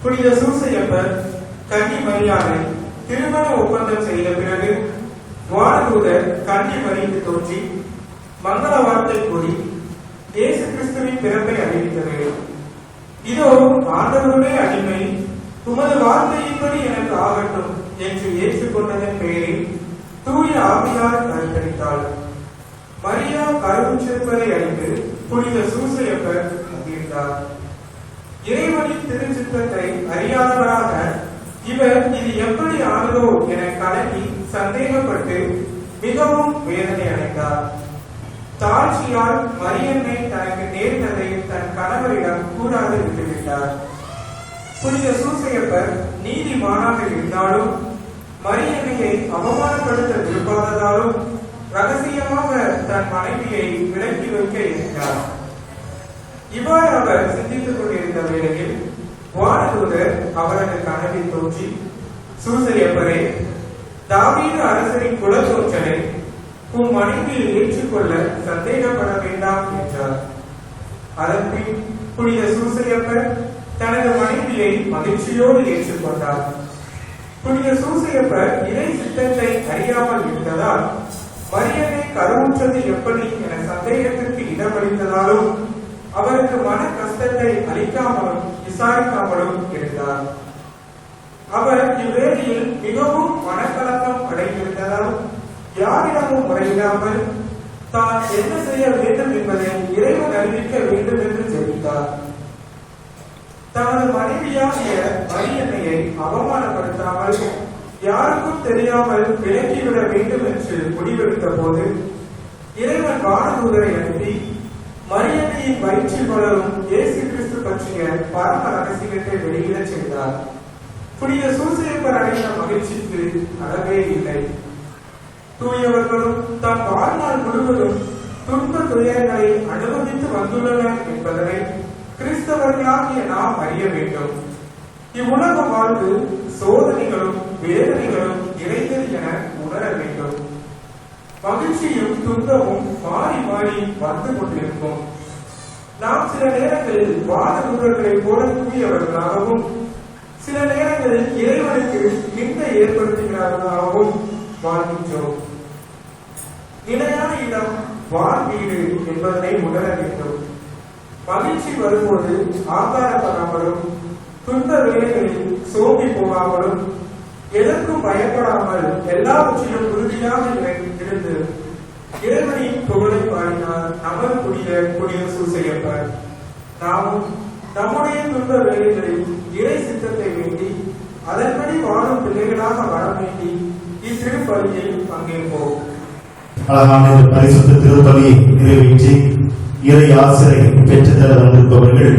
புனித சூசையப்பர் கன்னி மரியாதை திருமண ஒப்பந்தம் செய்த பிறகு வானதூதர் கன்னி மரிக்கு தோன்றி மங்கள வார்த்தை கூறி இயேசு கிறிஸ்துவின் பிறப்பை அறிவித்தது. இதோ ஆண்டவருடைய அடிமை, உமது வார்த்தையின்படி எனக்கு ஆகட்டும் என்று ஏற்றுக்கொண்டதன் பெயரில் தூய ஆவியார் கருத்தளித்தாள். மரியா கருவுற்றிருப்பதை அறிந்து புனித சூசையப்பர் மகிழ்ந்தார். இறைவனின் திருச்சித்தத்தை அறியாதவராக இவர் இது எப்படி ஆனதோ என கலங்கி சந்தேகப்பட்டு மிகவும் வேதனை அடைந்தார். தாழ்ச்சியால் மரியன்னை தனக்கு நேர்ந்ததை தன் கணவரிடம் கூறாது விட்டுவிட்டார். புனித சூசையப்பர் நீதிமானாக இருந்தாலும் மரியன்னையை அவமானப்படுத்த விரும்பாததாலும் ரகசியமாக தன் மனைவியை விலக்கி வைக்க இருந்தார். இவ்வாறு அவர் சிந்தித்துக் கொண்டிருந்த வேளையில் வானதூதர் அவரது கனவில் தோன்றி, சூசையப்பரே, தாவீது அரசரின் குலத்தோற்றலை உன் மனைவியை ஏற்றுக்கொள்ள சந்தேகப்பட வேண்டாம் என்றார். அதன்பின் புனித சூசையப்பர் தனது மனைவியை மகிழ்ச்சியோடு ஏற்றுக்கொண்டார். புனித சூசையப்பர் இறை சித்தத்தை அறியாமல் இருந்ததால் மரியன்னை கருவுற்றது எப்படி என சந்தேகத்திற்கு இடமளித்ததாலும் அவருக்கு மன கஷ்டத்தை அளிக்காமலும் விசாரிக்காமலும் இருந்தார். அவர் இவ்வேளையில் மிகவும் மனக்கலக்கம் அடைந்திருந்ததால் யாரிடமும் முறையிடாமல் தான் என்ன செய்ய வேண்டும் என்பதை இறைவன் அறிவிக்க வேண்டும் என்று ஜெபித்தார். தனது மனைவியாகிய மரியன்னையை அவமானப்படுத்தாமல் யாருக்கும் தெரியாமல் விலக்கிவிட வேண்டும் என்று முடிவெடுத்த போது இறைவன் வானதூதரை அனுப்பி மரியன்னையின் வயிற்றில் வளரும் இயேசு கிறிஸ்து பற்றிய பரம ரகசியத்தை வெளியிடச் செய்தார். புனித சூசையப்பர் அடைந்த மகிழ்ச்சிக்கு அளவே இல்லை. தூயவர்களும் தம் வாழ்நாள் முழுவதும் துன்ப துயரங்களை அனுபவித்து வந்துள்ளனர் என்பதனை கிறிஸ்தவர்களாகிய நாம் அறிய வேண்டும். இவ்வுலக வாழ்வு சோதனைகளும் வேதனைகளும் நிறைந்தது என உணர வேண்டும். மகிழ்ச்சியும் துன்பமும் மாறி மாறி வந்து கொண்டிருக்கும். நாம் சில நேரங்களில் வானதூதர்களை போல தூயவர்களாகவும் சில நேரங்களில் இறைவனுக்கு நிந்தை ஏற்படுத்துகிறார்களாகவும் வாழ்கின்றோம். நிலையான இடம் வான் வீடு என்பதனை உணர வேண்டும். மகிழ்ச்சி வரும்போது ஆங்காரப்படாமலும் துன்ப வேலைகளில் சோம்பி போகாமலும் எதற்கும் பயப்படாமல் எல்லாவற்றிலும் உறுதியாக இருந்து இறைவனின் புகழை பாடினார் நமது புனித சூசையப்பர். நாமும் நம்முடைய துன்ப வேலைகளில் இறை சித்தத்தை வேண்டி அதன்படி வாழும் பிள்ளைகளாக வர வேண்டி இத்திருப்பலியில் பங்கேற்போம். அழகான இந்த பரிசுத்த திருப்பலியை நிறைவேற்றி இறை ஆசிரை பெற்றுத்தர வந்திருப்பவர்கள்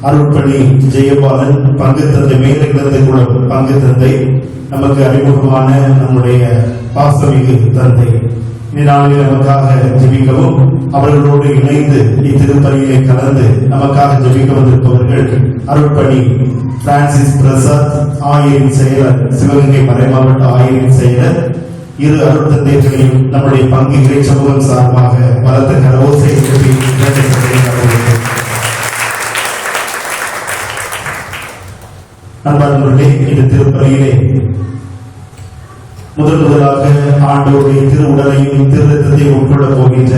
அருட்பணி ஜெயபாலன், பங்கு தந்தை மேலிருந்து கூட பங்கு தந்தை, நமக்கு அறிமுகமான நம்முடைய பாசமிகு தந்தை. இந்நாளில் நமக்காக ஜெபிக்கவும் அவர்களோடு இணைந்து இத்திருப்பலியிலே கலந்து நமக்காக ஜெபிக்க வந்திருப்பவர்கள் அருட்பணி பிரான்சிஸ் பிரசாத், ஆயரின் செயலர், சிவகங்கை மறைமாவட்ட ஆயரின் செயலர். இரு அருட்தந்தைகளையும் நம்முடைய பங்கு இறை சமூகம் சார்பாக பலத்த கரவோசை எழுப்பி நண்பர்களே, இந்த திருப்பலியிலே முதலாக ஆண்டவருடைய திருவுடலையும் திருரத்தத்தையும் உட்கொள்ள போகின்ற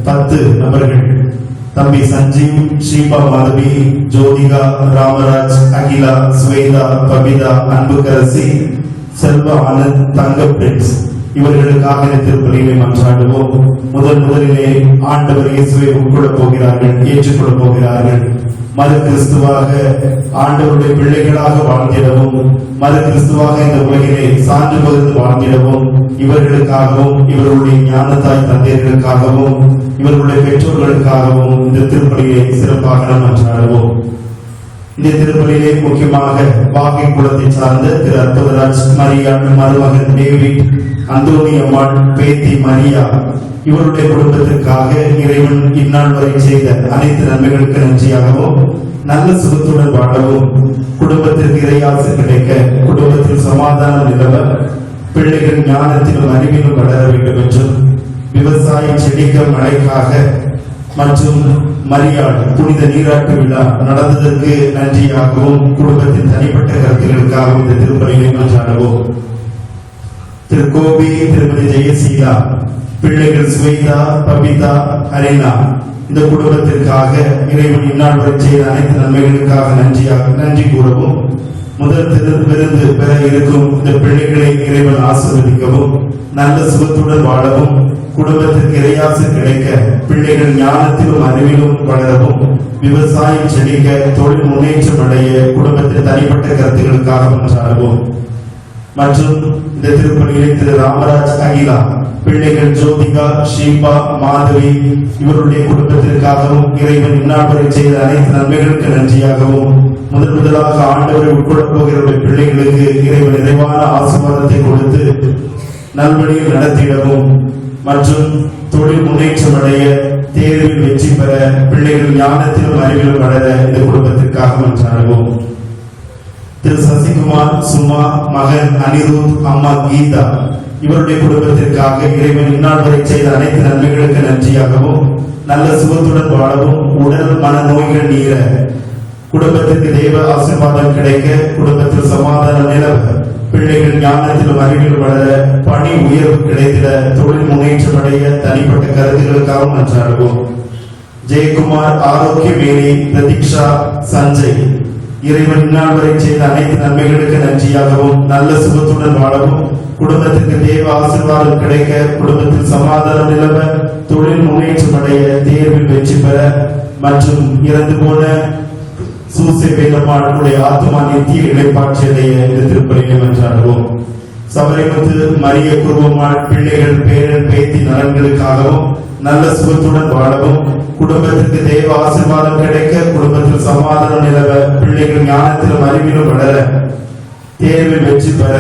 10 நபர்கள் தம்பி சஞ்சீவ், ஸ்ரீபா மாதவி, ஜோதிகா, ராமராஜ், அகிலா, ஸ்வேதா, பபிதா, அன்புக்கரசி, செல்வ ஆனந்த், தங்க பிரின்ஸ் இவர்களுக்காக திருப்பலியிலே மன்றாடுவோம். முதலிலே ஆண்டவர் இயேசுவை உட்கொள்ளப் போகிறார்கள், ஏற்றுக்கொள்ளப் போகிறார்கள். மது கிறிஸ்துவாக ஆண்டவருடைய பிள்ளைகளாக வாழ்ந்திடவும், மது கிறிஸ்துவாக இந்த உலகிலே சான்று பகிர்ந்து வாழ்ந்திடவும் இவர்களுக்காகவும் இவர்களுடைய ஞானத்தாய் தந்தையர்களுக்காகவும் இவர்களுடைய பெற்றோர்களுக்காகவும் இந்த திருப்பலியை சிறப்பாக நாம் மன்றாடுவோம். இந்த திருப்பலியிலே முக்கியமாக வாகை குலத்தை சார்ந்த திரு அற்புதராஜ், மரியாள், மருமகன் டேவிட், அந்தோனி அம்மாள், பேத்தி மரியா இவருடைய குடும்பத்திற்காக இறைவன் இந்நாள் வரை செய்த அனைத்து நன்மைகளுக்கு நன்றியாகவும், நல்ல சுகத்துடன் வாழவும், குடும்பத்திற்கு இறையாசை கிடைக்க, குடும்பத்தில் சமாதானம் நிலவ, பிள்ளைகள் ஞானத்திலும் அறிவிலும் வளர வேண்டும் என்றும், விவசாய செடிக்க மழைக்காக மற்றும் மரியாள் புனித நீராட்டு விழா நடந்ததற்கு நன்றியாகவும், குடும்பத்தின் தனிப்பட்ட கருத்துகளுக்காகவும் இந்த திருப்பலியை மன்றாடுவோம். திரு கோபி, திருமதி ஜெயசீலா, பிள்ளைகள் ஸ்வேதா, பபிதா, அரினா இந்த குடும்பத்திற்காக இறைவன் இந்நாள் வரை செய்த அனைத்து நன்மைகளுக்காக நன்றி கூறவும், முதல் விருந்து பெற இருக்கும் இந்த பிள்ளைகளை இறைவன் ஆசீர்வதிக்கவும், நல்ல சுகத்துடன் வாழவும், குடும்பத்திற்கு இறையாசு கிடைக்க, பிள்ளைகள் ஞானத்திலும் அறிவிலும் வளரவும், விவசாயம் செழிக்க, தொழில் முன்னேற்றம் அடைய குடும்பத்தின் தனிப்பட்ட கருத்துக்களுக்காக மன்றாடுவோம். மற்றும் இந்த திருப்பலியிலே திரு ராமராஜ், அகிலா, பிள்ளைகள் ஜோதிகா, ஷீபா, மாதவி இவருடைய குடும்பத்திற்காகவும் இறைவன் இந்நாள் வரை செய்த அனைத்து நன்மைகளுக்கு நன்றியாகவும், முதலாக ஆண்டவரை உட்கொள்ளப் போகிற பிள்ளைகளுக்கு இறைவன் நிறைவான ஆசீர்வாதத்தை கொடுத்து நல்வழியில் நடத்திடவும், மற்றும் தொழில் முன்னேற்றம் அடைய, தேர்வில் வெற்றி பெற, பிள்ளைகள் ஞானத்திலும் அறிவிலும் வளர இந்த குடும்பத்திற்காக மன்றாடுவோம். திரு சசிகுமார், சுமா, மகன் அனிருத், அம்மா கீதா இவருடைய குடும்பத்திற்காக இறைவன் இந்நாள் வரை செய்த அனைத்து நன்மைகளுக்கு நன்றியாகவும், நல்ல சுகத்துடன் வாழவும், உடல் மன நோய்கள் நீர, குடும்பத்திற்கு தெய்வ ஆசீர்வாதம் கிடைக்க, குடும்பத்தில் சமாதானம் நிலவ, பிள்ளைகள் ஞானத்திலும் அறிவிலும் வளர, பணி உயர்வு கிடைத்திட, தொழில் முன்னேற்றம் அடைய தனிப்பட்ட கருத்துக்களுக்காகவும் மன்றாடுவோம். ஜெயக்குமார், ஆரோக்கிய வேலி, பிரதீக்ஷா, சஞ்சய் இறைவன் இந்நாள் வரை செய்த அனைத்து நன்மைகளுக்கு நன்றியாகவும் நல்ல சுகத்துடன் வாழவும் குடும்பத்திற்கு தேவ ஆசீர்வாதம் கிடைக்க குடும்பத்தில் சமாதானம் நிலவ தொழில் முன்னேற்றம் அடைய தேர்வில் வெற்றி பெற மற்றும் இறந்து போன சூசை வேலம்மாளுடைய ஆத்மா நித்திய இளைப்பாற்றியடைய இந்த திருப்பலியை மன்றாடுவோம். சபரிமுத்து மரிய குருவம்மாள் பிள்ளைகள் பேரன் பேத்தி நலன்களுக்காகவும் நல்ல சுகத்துடன் வாழவும் குடும்பத்திற்கு தேவ ஆசீர்வாதம் கிடைக்க குடும்பத்தில் சமாதானம் நிலவ பிள்ளைகள் ஞானத்திலும் அறிவிலும் வளர தேர்வில் வெற்றி பெற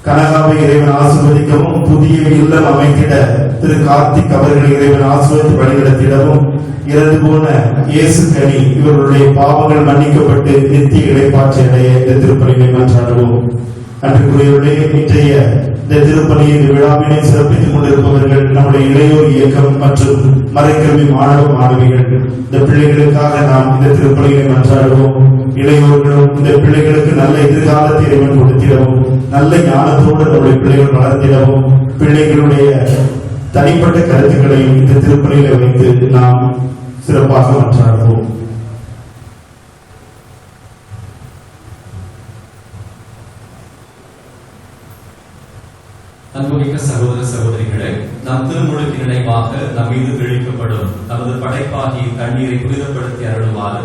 கனகாவை இறைவன் ஆசீர்வதிக்கவும் புதிய இல்லம் அமைத்திட திரு கார்த்திக் அவர்களை இறைவன் ஆசீர்வதித்து வழிநடத்திடவும் இறந்து போன இயேசு கனி இவர்களுடைய பாவங்கள் மன்னிக்கப்பட்டு நித்திய இளைப்பாற்றி அடைய இந்த திருப்பலியை மன்றாடுவோம். அன்றைக்குரியவர்களே, இன்றைய இந்த திருப்பலியின் விழாவினை சிறப்பித்துக் கொண்டிருப்பவர்கள் நம்முடைய இளையோர் இயக்கம் மற்றும் மறைக்கல்வி மாணவ மாணவிகள். இந்த பிள்ளைகளுக்காக நாம் இந்த திருப்பலியை மன்றாடுவோம். இளையோர்களும் இந்த பிள்ளைகளுக்கு நல்ல எதிர்காலத்தை இறைவன் கொடுத்திடவும் நல்ல ஞானத்தோடு நம்முடைய பிள்ளைகள் வளர்த்திடவும் பிள்ளைகளுடைய தனிப்பட்ட கருத்துக்களையும் இந்த திருப்பலியில வைத்து நாம் சிறப்பாக மன்றாடுவோம். அன்புமிக்க சகோதர சகோதரிகளே, நம் திருமுழுக்கு நினைவாக நம் மீது தெளிக்கப்படும் நமது படைப்பாகி தண்ணீரை புனிதப்படுத்தி அருளுமாறு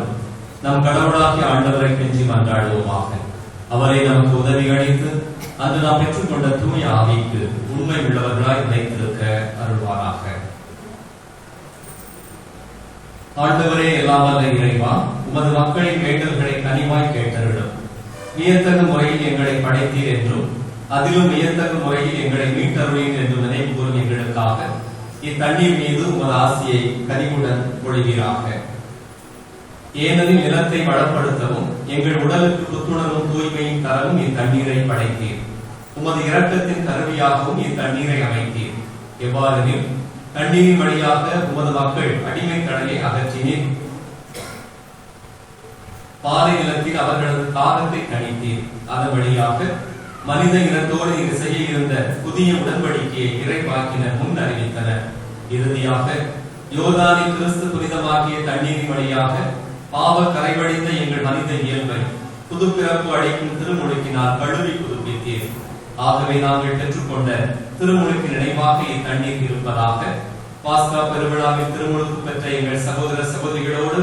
நம் கடவுளாகிய ஆண்டவரை கெஞ்சி மன்றாடுவோமாக. அவரை நமக்கு உதவி அளித்து அன்று நாம் பெற்றுக்கொண்ட தூய ஆவிக்கு உண்மை உள்ளவர்களாய் நிலைத்திருக்க அருள்வாராக. ஆண்டவரே, எல்லாம் வல்ல இறைவா, உமது மக்களின் வேண்டல்களை கனிவாய் கேட்டருளும். வியத்தகு முறையில் எங்களை படைத்தீர் என்றும் அதிலும் வியத்தகு முறையில் எங்களை மீட்டருளீர் என்று நினைவு கூறும் எங்களுக்காக இத்தண்ணீர் மீது உமது ஆசியை கனிவுடன் பொழிவீராக. ஏனெனில் நிலத்தை வளப்படுத்தவும் எங்கள் உடலுக்கு புத்துணர்வும் தூய்மையும் தரவும் இத்தண்ணீரை படைத்தீர். உமது இரக்கத்தின் கருவியாகவும் இத்தண்ணீரை அமைத்தீர். எவ்வாறெனில் தண்ணீரின் வழியாக உமது மக்கள் அடிமை கடலை அகற்றினீர். பாறை நிலத்தில் அவர்களது தாகத்தை தணித்தீர். அதன் வழியாக மனித இனத்தோடு இங்கு செய்ய இருந்த புதிய உடன்படிக்கையை இறைவாக்கினர் முன் அறிவித்தனர். இறுதியாக யோர்தானில் கிறிஸ்து புனிதமாக்கிய தண்ணீரின் வழியாக பாவ கரைவழிந்த எங்கள் மனித இயல்பை புதுப்பிறப்பு அளிக்கும் திருமுழுக்கினால் கழுவி புதுப்பித்தீர். ஆகவே நாங்கள் பெற்றுக்கொண்ட திருமுழுக்கு நினைவாக இத்தண்ணீர் இருப்பதாக. பாஸ்கா பெருவிழாவில் திருமுழுக்கு பெற்ற எங்கள் சகோதர சகோதரிகளோடு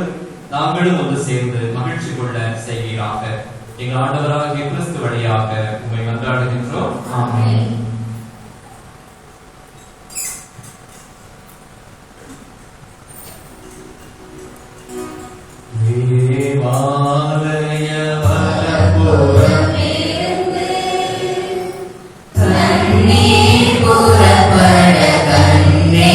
நாங்களும் ஒன்று சேர்ந்து மகிழ்ச்சி கொள்ள செய்வீராக. எங்கள் ஆண்டவராகிய கிறிஸ்து வழியாக உம்மை மன்றாடுகின்றோம். ஆமென். தேவாலய வரப்புறமிருந்து தண்ணீர் புறப்பட கண்டே.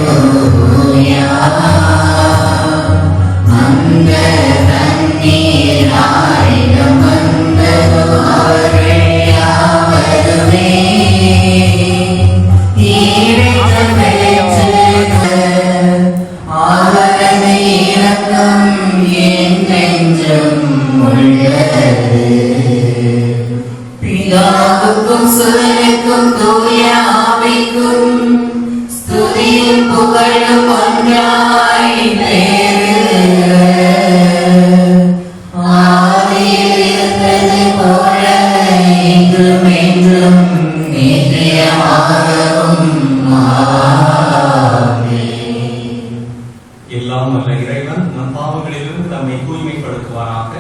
அல்லேலூயா. அந்த தண்ணீர் ஆயிரம் வந்தது அவர்கள் யாவருமே. அவரது இரக்கம் என் நெஞ்சம் உள்ளது. பிதாவுக்கும் சுதனுக்கும் தூய ஆவிக்கும் ஸ்துதியும் புகழும் ஒன்றாய் பெருக. ஆதியில் இருந்தது போல இன்றும் என்றும் நித்தியமாகவும். எல்லாம் வல்ல இறைவன் நம் பாவங்களிலிருந்து நம்மை தூய்மைப்படுத்துவாராக.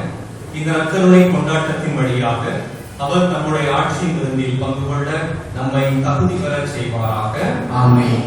இந்த நற்கருணை கொண்டாட்டத்தின் வழியாக அவர் நம்முடைய ஆட்சியின் விருந்தில் பங்கு கொள்ள நம்மை தகுதி பெற செய்வாராக. ஆமென்.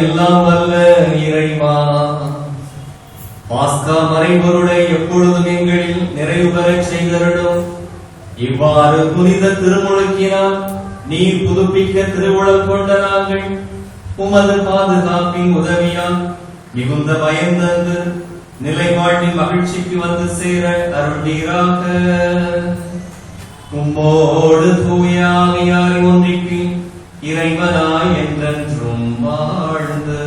எல்லாம் வல்ல இறைவா, மறைபொருளை எப்பொழுதும் எங்களில் நிறைவு பெறச் செய்தருளும். இவ்வாறு புனித திருமுழுக்கினால் நீர் புதுப்பிக்க திருவுளம் கொண்ட நாங்கள் உமது பாதுகாப்பின் உதவியால் மிகுந்த பயந்தந்து நிலை வாழ்வின் மகிழ்ச்சிக்கு வந்து சேர அருள்வீராக. உம்மோடு தூய ஆவியாரின் ஒன்றிப்பின் இறைவனாய் என்றென்றும் வாழ்ந்து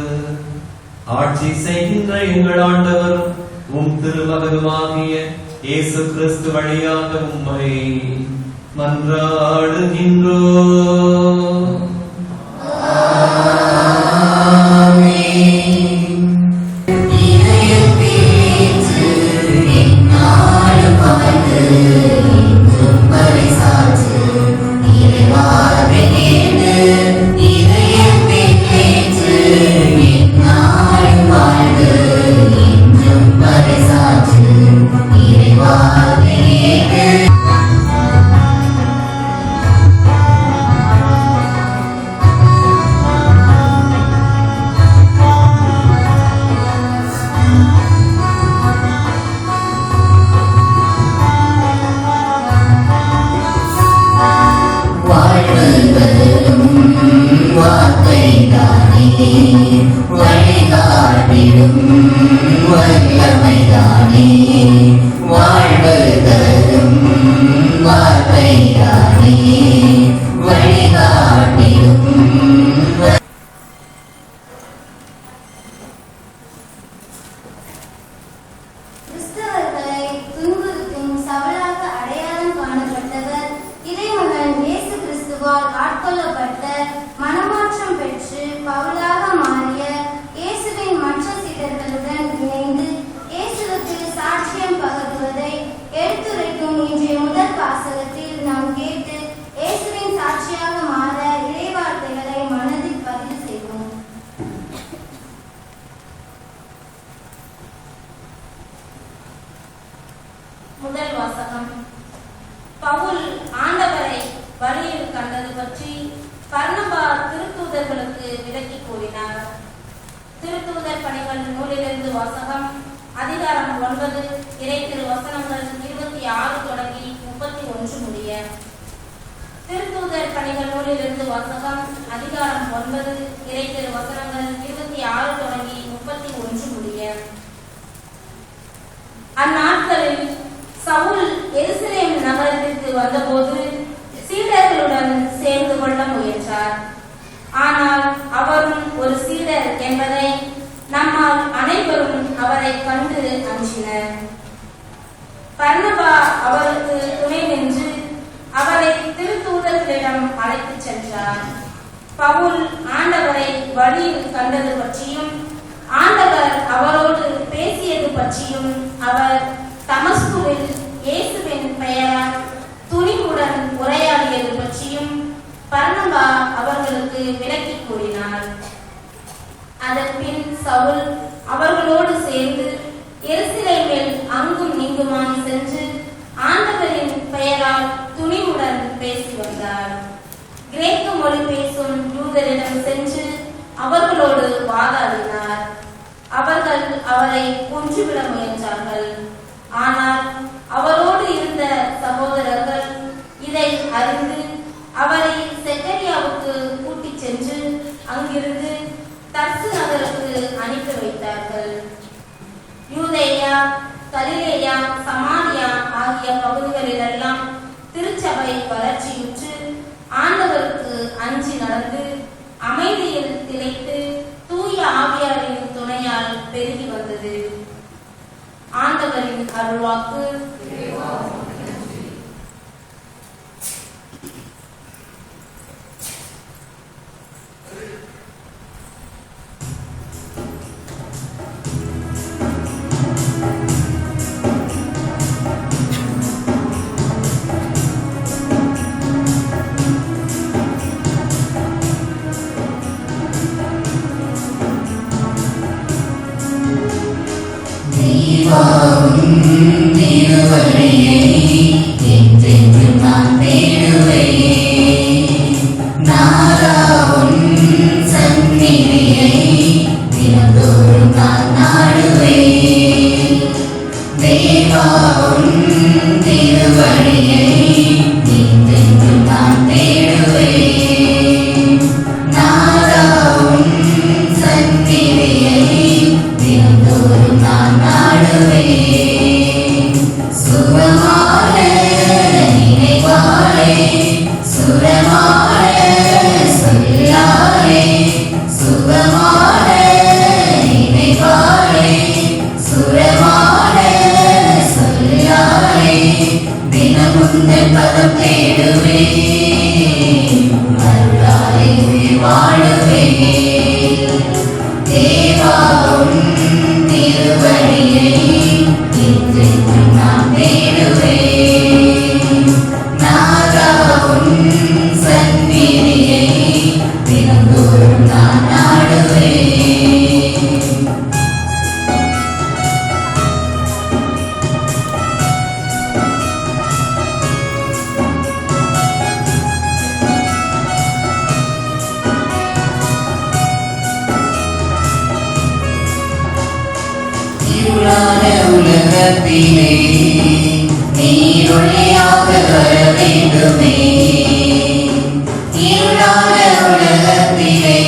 ஆட்சி செய்கின்ற எங்கள் ஆண்டவரும் உம் திருமகனுமாகிய இயேசு கிறிஸ்து வழியாக உம்மை மன்றாடுகின்றோம். முதல் வாசகம். பவுல் ஆண்டவரை வழியில் கண்டது பற்றி பர்னபா திருத்தூதர்களுக்கு விளக்கி கூறினார். திருத்தூதர் பணிகள் நூலிலிருந்து வாசகம். அதிகாரம் 9 இறை திரு வசனங்கள் 26 தொடங்கி 31 முடிய. திருத்தூதர் பணிகள் நூலிலிருந்து வாசகம். அதிகாரம் 9 இறை திரு வசனங்கள் 26 தொடங்கி 31 முடிய. அந்நாட்களில் சவுல் எருசலேம் நகரத்திற்கு வந்தபோது சீடர்களுடன் சேர்ந்து கொள்ள முயன்றார். ஆனால் அவரும் ஒரு சீடர் என்பதை நம்மால் அனைவரும் அவரை கண்டு அஞ்சினர். பர்னபா அவருக்கு துணை நின்று அவரை திருத்தூதர்களிடம் அழைத்துச் சென்றார். பவுல் ஆண்டவரை வழியில் கண்டது பற்றியும் ஆண்டவர் அவரோடு பேசியது பற்றியும் அவர் தமஸ்குவில் இயேசுவின் பெயரால் துணிவுடன் உரையாடியது பற்றியும் பர்னபா அவர்களுக்கு விளக்கி கூறினார். அதன்பின் சவுல் அவர்களோடு சேர்ந்து எருசலேமில் அங்கும் இங்குமாய் சென்று ஆண்டவரின் பெயரால் துணிவுடன் பேசி வந்தார். கிரேக்க மொழி பேசும் யூதரிடம் சென்று அவர்களோடு வாதாடினார். அவர்கள் அவரை கொன்றுவிட முயன்றார்கள். ஆனால் அவரோடு இருந்த சகோதரர்கள் இதை அறிந்து அவரை செக்கரியாவுக்கு கூட்டிச் சென்று அங்கிருந்து தர்சு நகருக்கு அனுப்பி வைத்தார்கள். யூதேயா, கலிலேயா, சமாரியா ஆகிய பகுதிகளிலெல்லாம் திருச்சபை வளர்ச்சியுற்று ஆண்டவருக்கு அஞ்சி நடந்து அமைதியில் திளைத்து தூய ஆவியாரின் துணையால் பெருகி வந்தது. ஆண்டவரின் அருள்வாக்கு. நீ சுகமான நினைவாலே சுரமான சொல்லாலே சுகமான நினைவாலே சுரமான சொல்லாலே தினமுந்தன் பதம் தேடுவே அருளாலே உயிர் வாழுவே தேவா உன் திருவடியை என்றென்றும் நான் தேடுவேன் நாதா உன் சந்நிதியை தினந்தோறும் நான் நாடுவேன் இருளான உலகத்திலே நீரொளியாக வர வேண்டுமே இருளான உலகத்திலே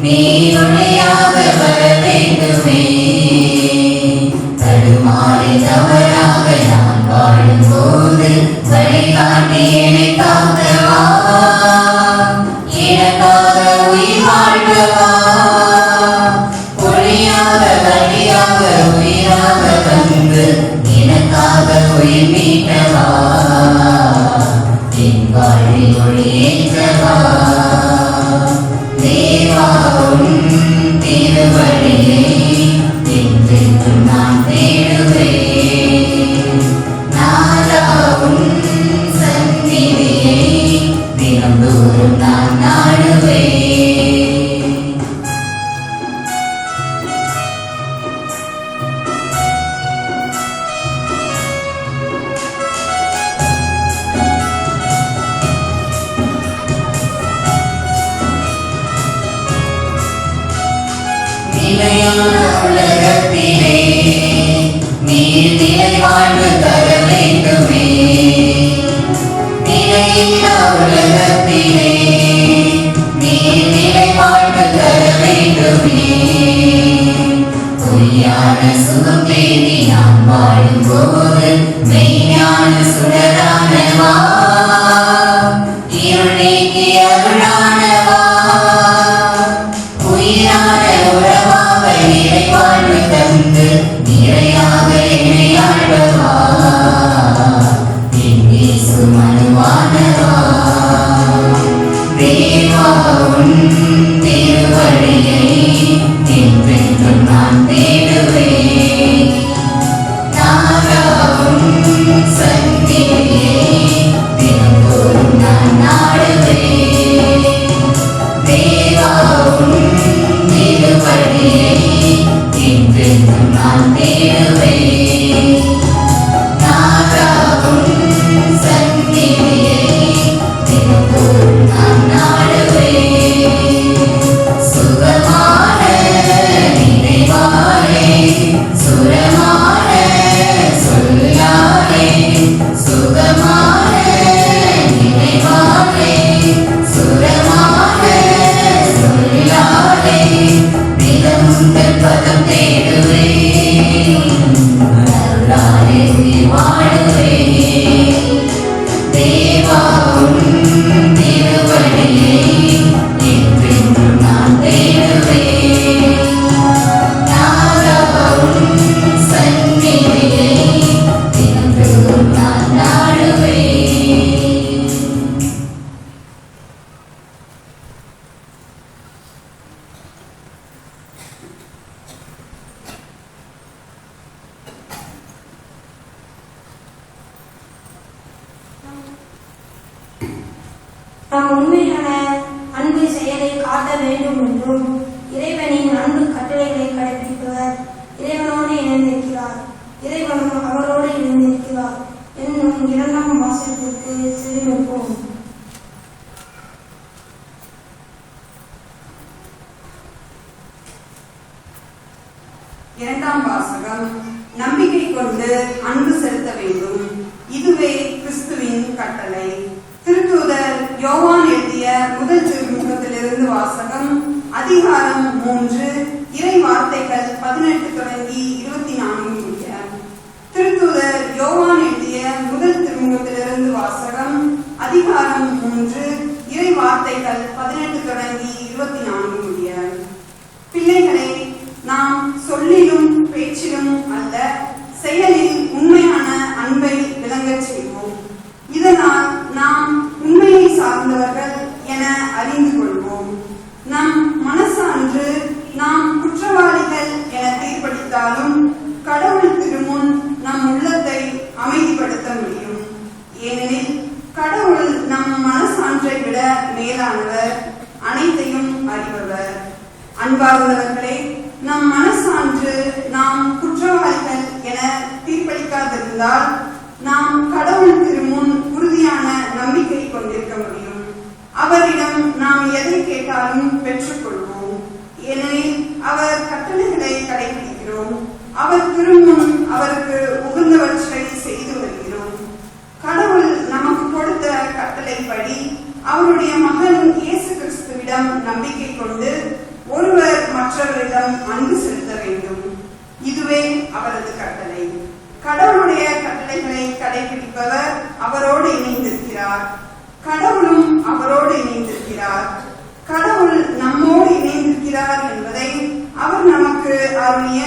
நீரொளியாக வர வேண்டுமே தடுமாறி தவறாக நான் வாழும்போது வழிகாட்டி என்னை காக்கவா எனக்காக உயிர் வாழ்வா ஒளியாக வழியாக உயிராக வந்து எனக்காக உயிர் மீட்டவா என் வாழ்வில் ஒளியேற்றவா தேவா உன் திருவடியை என்றென்றும் நான் தேடுவேன் நாதா உன் சந்நிதியை தினந்தோறும் நான் நாடுவேன் நிலையான உலகத்திலே நீர் நிலை வாழ்வு தர வேண்டுமே நிலையில்லா உலகத்திலே நீர் நிலை வாழ்வு தர வேண்டுமே பொய்யான சுகம் தேடி நான் வாழும்போது மெய்ஞான சுடரானவா இருள் நீக்கி அருளானவா உயிரான உறவாக நிலை வாழ்வு தந்து நிறையாக என்னை ஆழ்வவா என் இயேசு மனுவானவா தேவா உன் திருவடியை என்றென்றும் நான் தேடுவேன் நாதா உன் சந்நிதியை தினந்தோறும் நான் நாடுவேன் தேவா உன் திருவடியை என்றென்றும் நான் தேடுவேன் நாதா உன் சந்நிதியை தினந்தோறும் நான் நாடுவேன் சுகமான நினைவாலே சுரமான சொல்லாலே சுகமான நினைவாலே சுரமான சொல்லாலே தினமுந்தன் பதம் தேடுவேன் அருளாலே உயிர் வாழுவேன் தேவா உன் திருவடியை என்றென்றும் நான் தேடுவேன் நாதா உன் சந்நிதியை தினந்தோறும் நான் நாடுவேன் நாம் உண்மையான அன்பு செயலை காட்ட வேண்டும் என்றும் இறைவனின் அன்பு கட்டளைகளை கடைபிடிப்பவர் இறைவனோடு இணைந்திருக்கிறார் இறைவனும் அவரோடு இணைந்திருக்கிறார் என்னும் 2ஆம் வாசகத்திற்கு செவிமடுப்போம். இரண்டாம் வாசகம். நம்பிக்கை கொண்டு அன்பு செலுத்த வேண்டும், இதுவே கிறிஸ்துவின் கட்டளை. திருத்தூதர் யோவான் எழுதிய முதல் திருமுகத்திலிருந்து வாசகம். அதிகாரம் 3, இறை வார்த்தைகள் 18 தொடங்கி 24 முடிய. திருத்தூதர் யோவான் அன்பார்ந்தவர்களே, நம் மனசான்று நாம் குற்றவாளிகள் என தீர்ப்பளிக்காதிருந்தால் நாம் கடவுள் திருமுன் உறுதியான நம்பிக்கை கொண்டிருக்க முடியும். அவரிடம் நாம் எதை கேட்டாலும் பெற்றுக்கொள்வோம். ஏனெனில் அவர் கட்டளைகளை கடைபிடிக்கிறோம். அவர் திருமுன் அவருக்கு உகந்தவற்றை செய்து வருகிறோம். கடவுள் நமக்கு கொடுத்த கட்டளைப்படி அவருடைய மகன் இயேசு கிறிஸ்துவிடம் நம்பிக்கை கொண்டு ஒருவர் மற்றவரிடம் அன்பு செலுத்த வேண்டும். இதுவே அவரது கட்டளை. கடவுளுடைய கட்டளைகளை கடைபிடிப்பவர் அவரோடு இணைந்திருக்கிறார். கடவுளும் அவரோடு இணைந்திருக்கிறார். கடவுள் நம்மோடு இணைந்திருக்கிறார் என்பதை அவர் நமக்கு அருளிய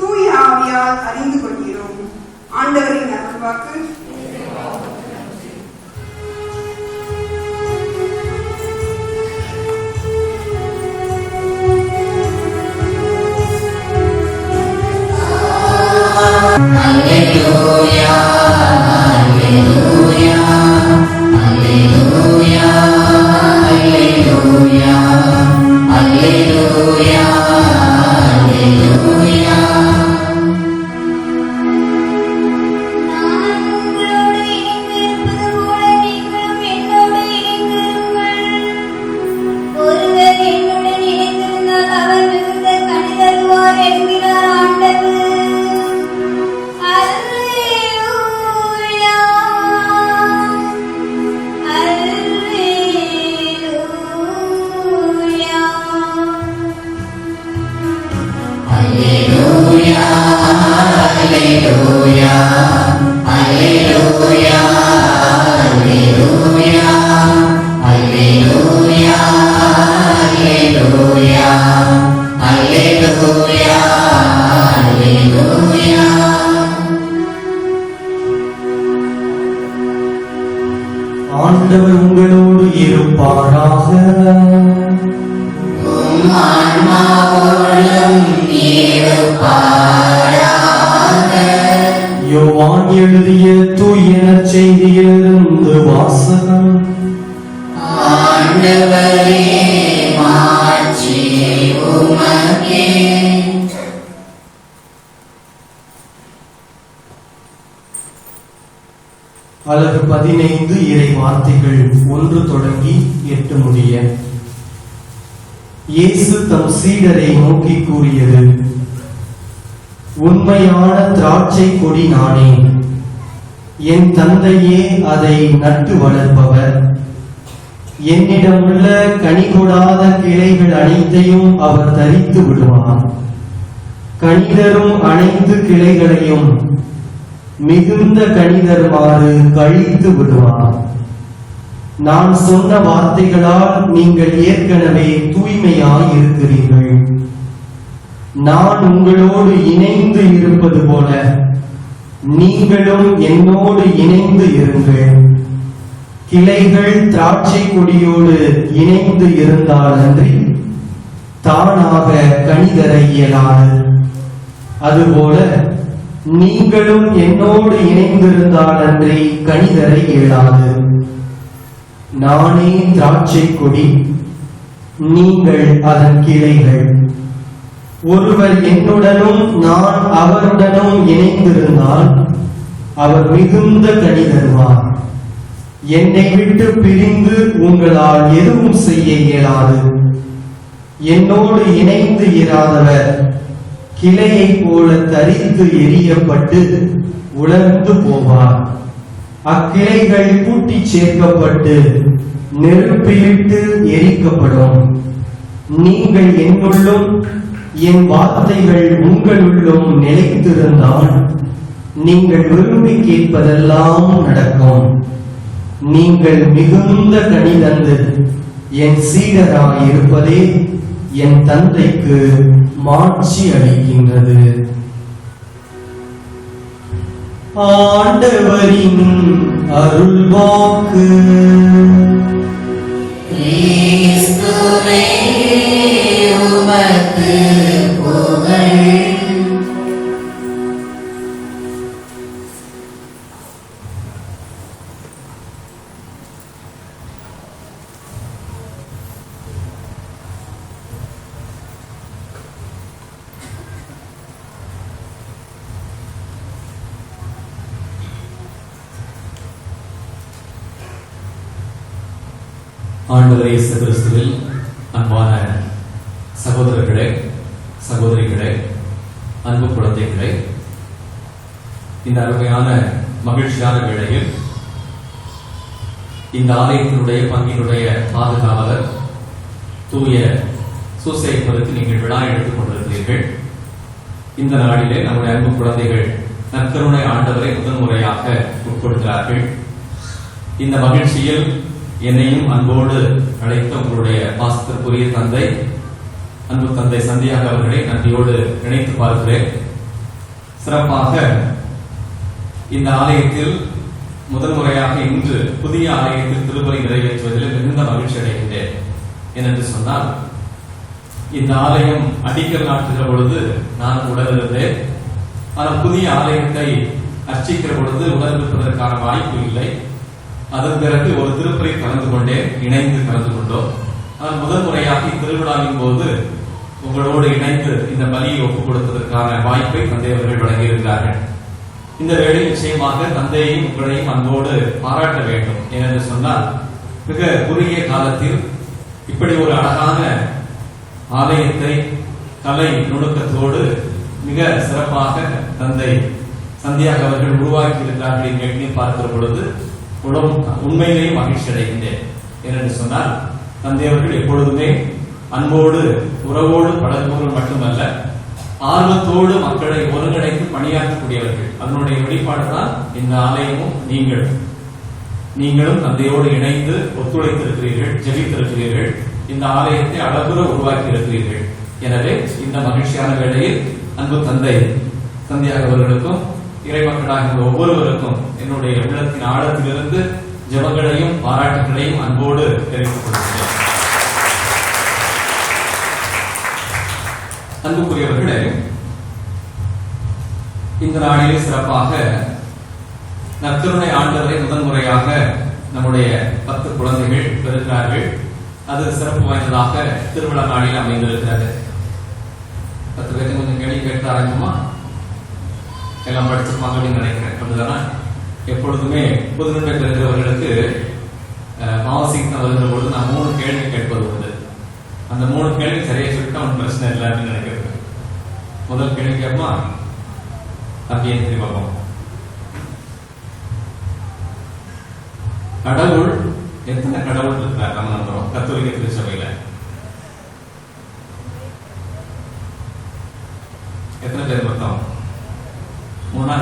தூய ஆவியால் அறிந்து கொள்கிறோம். ஆண்டவரின் அருள்வாக்கு. Alleluia, Alleluia, Alleluia, Alleluia, Alleluia, Alleluia. நான் உங்களோடு இணைந்திருப்பது போல நீங்களும் என்னோடு இணைந்திருங்கள். ஒருவர் என்னுடன் இணைந்திருந்தால் அவர் மிகுந்த கனி தருவார் என்கிறார் ஆண்டவர். அல்லேலூயா, அல்லேலூயா. Alleluia, Alleluia, Alleluia, Alleluia, Alleluia, Alleluia, Alleluia. ஆண்டவர் உங்களோடு இருப்பாராக. உம் ஆன்மாவோடும் இருப்பாராக. யோவான் எழுதிய தூய நற்செய்தியிலிருந்து வாசகம். ஆண்டவரே, மாட்சி உமக்கே. அலகு 15 இறை வார்த்தைகள் 1 தொடங்கி 8 முடிய. இயேசு தம் சீடரை நோக்கி கூறியது: உண்மையான திராட்சை கொடி நானே. என் தந்தையே அதை நட்டு வளர்ப்பவர். என்னிடம் உள்ள கனி கொடாத கிளைகள் அனைத்தையும் அவர் தரித்து விடுவார். கனிதரும் அனைத்து கிளைகளையும் மிகுந்த கனிதருமாறு கழித்து விடுவார். நான் சொன்ன வார்த்தைகளால் நீங்கள் ஏற்கனவே தூய்மையாய் இருக்கிறீர்கள். நான் உங்களோடு இணைந்து இருப்பது போல நீங்களும் என்னோடு இணைந்து இருங்கள். கிளைகள் திராட்சை கொடியோடு இணைந்து இருந்தாலன்றி தானாக கனிதர இயலாது. அதுபோல நீங்களும் என்னோடு இணைந்திருந்தாலன்றி கனிதர இயலாது. நானே திராட்சை கொடி, நீங்கள் அதன் கிளைகள். ஒருவர் என்னுடனும் நான் அவருடனும் இணைந்திருந்தால் அவர் மிகுந்த கனி தருவார். என்னை விட்டு பிரிந்து உங்களால் எதுவும் செய்ய இயலாது. என்னோடு இணைந்து இராதவர் கிளையை போல தரித்து எரியப்பட்டு உலர்ந்து போவார். அக்கிளைகள் கூட்டி சேர்க்கப்பட்டு நெருப்பிலிட்டு எரிக்கப்படும். நீங்கள் என்னுள்ளும் என் வார்த்தைகள் உங்களுள்ளும் நிலைத்திருந்தால் நீங்கள் விரும்பி கேட்பதெல்லாம் நடக்கும். நீங்கள் மிகுந்த கனி தந்து என் சீடராய் இருப்பதே என் தந்தைக்கு மாட்சி அளிக்கின்றது. ஆண்டவரின் அருள்வாக்கு. கிறிஸ்துவே, உமக்கு புகழ். ஆண்டவர் இயேசு கிறிஸ்துவில் அன்பான சகோதரர்களே, சகோதரிகளே, அன்பு குழந்தைகளே, இந்த அருமையான மகிழ்ச்சியான வேளையில் இந்த ஆலயத்தினுடைய பங்கினுடைய பாதுகாவலர் தூய சூசைப்பருக்கு நீங்கள் விழா எடுத்துக் கொண்டிருக்கிறீர்கள். இந்த நாளிலே நம்முடைய அன்பு குழந்தைகள் நற்கருணை ஆண்டவரை முதன்முறையாக உட்கொடுக்கிறார்கள். இந்த மகிழ்ச்சியில் என்னையும் அன்போடு அழைத்த உங்களுடைய பாசத்திற்குரிய தந்தை, அன்பு தந்தை சந்தியாக அவர்களை நன்றியோடு நினைத்து பார்க்கிறேன். சிறப்பாக இந்த ஆலயத்தில் முதன்முறையாக இன்று புதிய ஆலயத்தில் திருப்பலி நிறைவேற்றுவதில் மிகுந்த மகிழ்ச்சி அடைகின்றேன். ஏனென்று சொன்னால், இந்த ஆலயம் அடிக்கல் நாட்டுகிற பொழுது நான் உடனிருந்தேன். ஆனால் புதிய ஆலயத்தை அர்ச்சிக்கிற பொழுது உடனிருப்பதற்கான வாய்ப்பு இல்லை. அதன் பிறகு ஒரு திருப்பலி கலந்து கொண்டேன், இணைந்து கலந்து கொண்டோம். ஆனால் முதன்முறையாக இத்திருவிழாவின் போது உங்களோடு இணைந்து இந்த பலியை ஒப்புக் கொடுப்பதற்கான வாய்ப்பை தந்தை அவர்கள் வழங்கியிருக்கிறார்கள். இந்த வேளையில் நிச்சயமாக தந்தையையும் உங்களையும் அன்போடு பாராட்ட வேண்டும். ஏனென்று சொன்னால், மிக குறுகிய காலத்தில் இப்படி ஒரு அழகான ஆலயத்தை கலை நுணுக்கத்தோடு மிக சிறப்பாக தந்தை சந்தியாக அவர்கள் உருவாக்கி இருக்கிறார்கள் என்று பார்க்கிற பொழுது உண்மையிலேயே மகிழ்ச்சி அடைகின்றேன். ஏனென்று சொன்னால், தந்தை அவர்கள் எப்பொழுதுமே அன்போடு உறவோடு பழகுவர்கள் மட்டுமல்ல, ஆர்வத்தோடு மக்களை ஒருங்கிணைத்து பணியாற்றக்கூடியவர்கள். அதனுடைய வெளிப்பாடுதான் இந்த ஆலயமும் நீங்களும் தந்தையோடு இணைந்து ஒத்துழைத்திருக்கிறீர்கள், ஜெபித்திருக்கிறீர்கள், இந்த ஆலயத்தை அழகுற உருவாக்கி இருக்கிறீர்கள். எனவே இந்த மகிழ்ச்சியான வேளையில் அன்பு தந்தை சந்தியாக அவர்களுக்கும் இறைமக்களாக ஒவ்வொருவருக்கும் என்னுடைய உள்ளத்தின் ஆழத்திலிருந்து ஜெபங்களையும் பாராட்டுகளையும் அன்போடு தெரிவித்துக் கொள்கிறேன். அன்புக்குரியவர்களே, இந்த நாளிலே சிறப்பாக நற்கருணை ஆண்டவரை முதன்முறையாக நம்முடைய 10 குழந்தைகள் பெறுகிறார்கள். அது சிறப்பு வாய்ந்ததாக திருவிழா நாளில் அமைந்திருக்கிறது. 10 பேருக்கு கொஞ்சம் கேள்வி கேட்டு ஆரம்பமா எல்லாம் படிச்சிருப்பாங்க அப்படின்னு நினைக்கிறேன். அப்படிதானா? எப்பொழுதுமே புதுநன்மை பெறுகிறவர்களுக்கு மாவசிங்கம் வருகிற பொழுது நான் 3 கேள்வி கேட்பது உண்டு. அந்த 3 கேள்வி சரியா சொல்லிட்டு அவன் பிரச்சனை இல்லை அப்படின்னு நினைக்கிறது. முதல் கேள்வி கேட்பா அப்படியே தெரியும். கடவுள் எத்தனை கடவுள் இருக்கிறார் நம்ம நம்புறோம் கத்தோலிக்க திருச்சபையில? எத்தனை பேர் மொத்தம்? 3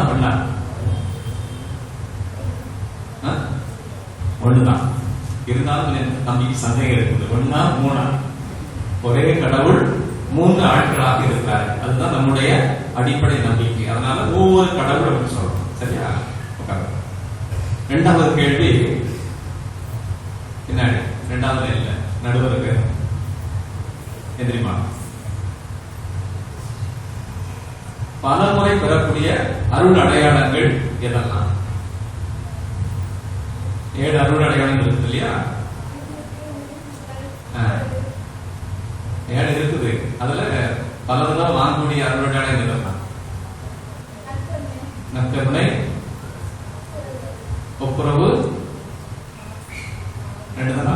பண்ணா 1 தான். இருந்தாலும் தம்பிக்கு சந்தேகம் இருக்குது. 1 3 ஒரே கடவுள் 3 ஆட்களாக இருக்கிறார்கள். அதுதான் நம்முடைய அடிப்படை நம்பிக்கை. அதனால ஒவ்வொரு கடவுள் அப்படின்னு சொல்றோம். சரியா? இரண்டாவது கேள்வி பின்னாடி, இரண்டாவது இல்லை நடுவருக்கு தெரியுமா? பல முறை பெறக்கூடிய அருள் அடையாளங்கள் எதெல்லாம்? 7 அருள் அடையாளங்கள் இருக்குது இல்லையா? 7 இருக்குது. அதுல பலதான் வாங்கக்கூடிய அருள் அடையாளங்கள் எதெல்லாம்? நற்கருணை, ஒப்புரவு, 2 தானா?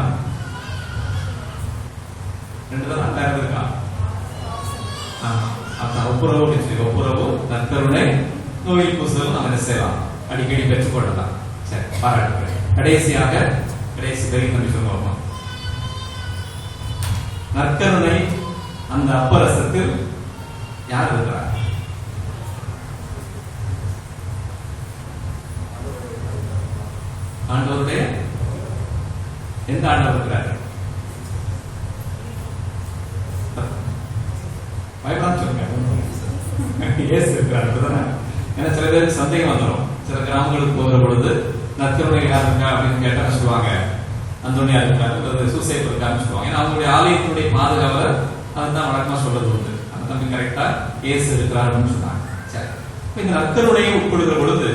2 தானா? வேற இருக்கா? ஒப்புரவு அப்படின்னு சொல்லி, ஒப்புரவு, நற்கருணை, நோயில் பூசுதல் நம்ம என்ன செய்யலாம்? அடிக்கடி பெற்றுக்கொள்ளலாம். சரி, பாராட்டுகள். கடைசியாக கடைசி பெரிய தம்பி சொல்லுவோம். நற்கருணை அந்த அப்பரசத்தில் யார் இருக்கிறார்? ஆண்டவருடைய எந்த ஆண்டவர் இருக்கிறார்? பயப்படாம சொல்லுங்க. இயேசு இருக்கிறார். ஏன்னா சில பேருக்கு சந்தேகம் வந்துடும். சில கிராமங்களுக்கு போகிற பொழுது நற்கருணை யார் இருக்கா அப்படின்னு கேட்டா சொல்லுவாங்க அந்தோனியா இருக்காரு, சூசைப் இருக்காருன்னு சொல்லுவாங்க. ஏன்னா அவங்களுடைய ஆலயத்தினுடைய பாதுகாவலர் அதுதான் வழக்கமா சொல்றது உண்டு. அந்த தம்பி கரெக்டா இயேசு இருக்கிறார் அப்படின்னு சொன்னாங்க. சரி, இந்த நற்கருணையை உட்கொள்கிற பொழுது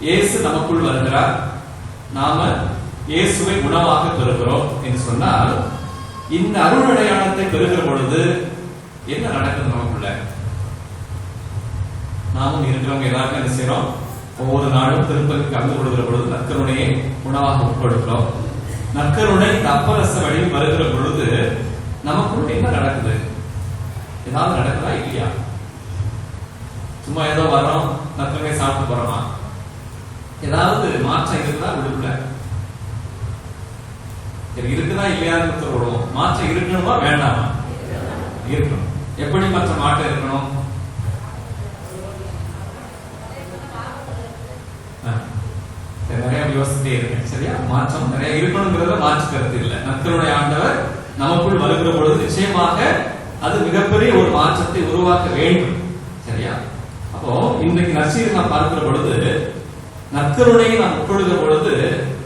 இயேசு நமக்குள் வருகிறார், நாம இயேசுவை உணவாக பெறுகிறோம் என்று சொன்னால், இந்த அருள் அடையாளத்தை பெறுகிற பொழுது என்ன நடக்குது? நமக்குள்ள நாமும் இருக்கிறவங்க எல்லாருக்கும் என்ன செய்யறோம்? ஒவ்வொரு நாளும் திருப்பதி கலந்து கொள்கிற பொழுது நற்கருணையை உணவாக உட்கொடுக்கிறோம். நற்கருணை தப்பரச வழியில் வருகிற பொழுது நமக்குள்ள என்ன நடக்குது? ஏதாவது நடக்குதா இல்லையா? சும்மா ஏதோ வரோம், நற்கருணை சாப்பிட்டு போறோமா? ஏதாவது மாற்றம் இருக்குதா? விடுப்புல இருக்குதா இல்லையான்னு விடுவோம். மாற்றம் இருக்கணுமா வேண்டாமா? இருக்கணும். எப்படி மற்ற மாற்றம் இருக்கணும்? நிறைய யோசித்தே இருக்கேன். சரியா? மாற்றம் நிறைய இருக்கணுங்கிறத மாற்று கருத்து இல்லை. நற்கருணை ஆண்டவர் நமக்குள் வருகிற பொழுது நிச்சயமாக அது மிகப்பெரிய ஒரு மாற்றத்தை உருவாக்க வேண்டும். சரியா? அப்போ இன்றைக்கு நற்செய்தி நாம் பார்க்கிற பொழுது நற்கருணையை நாம் உட்கொள்கிற பொழுது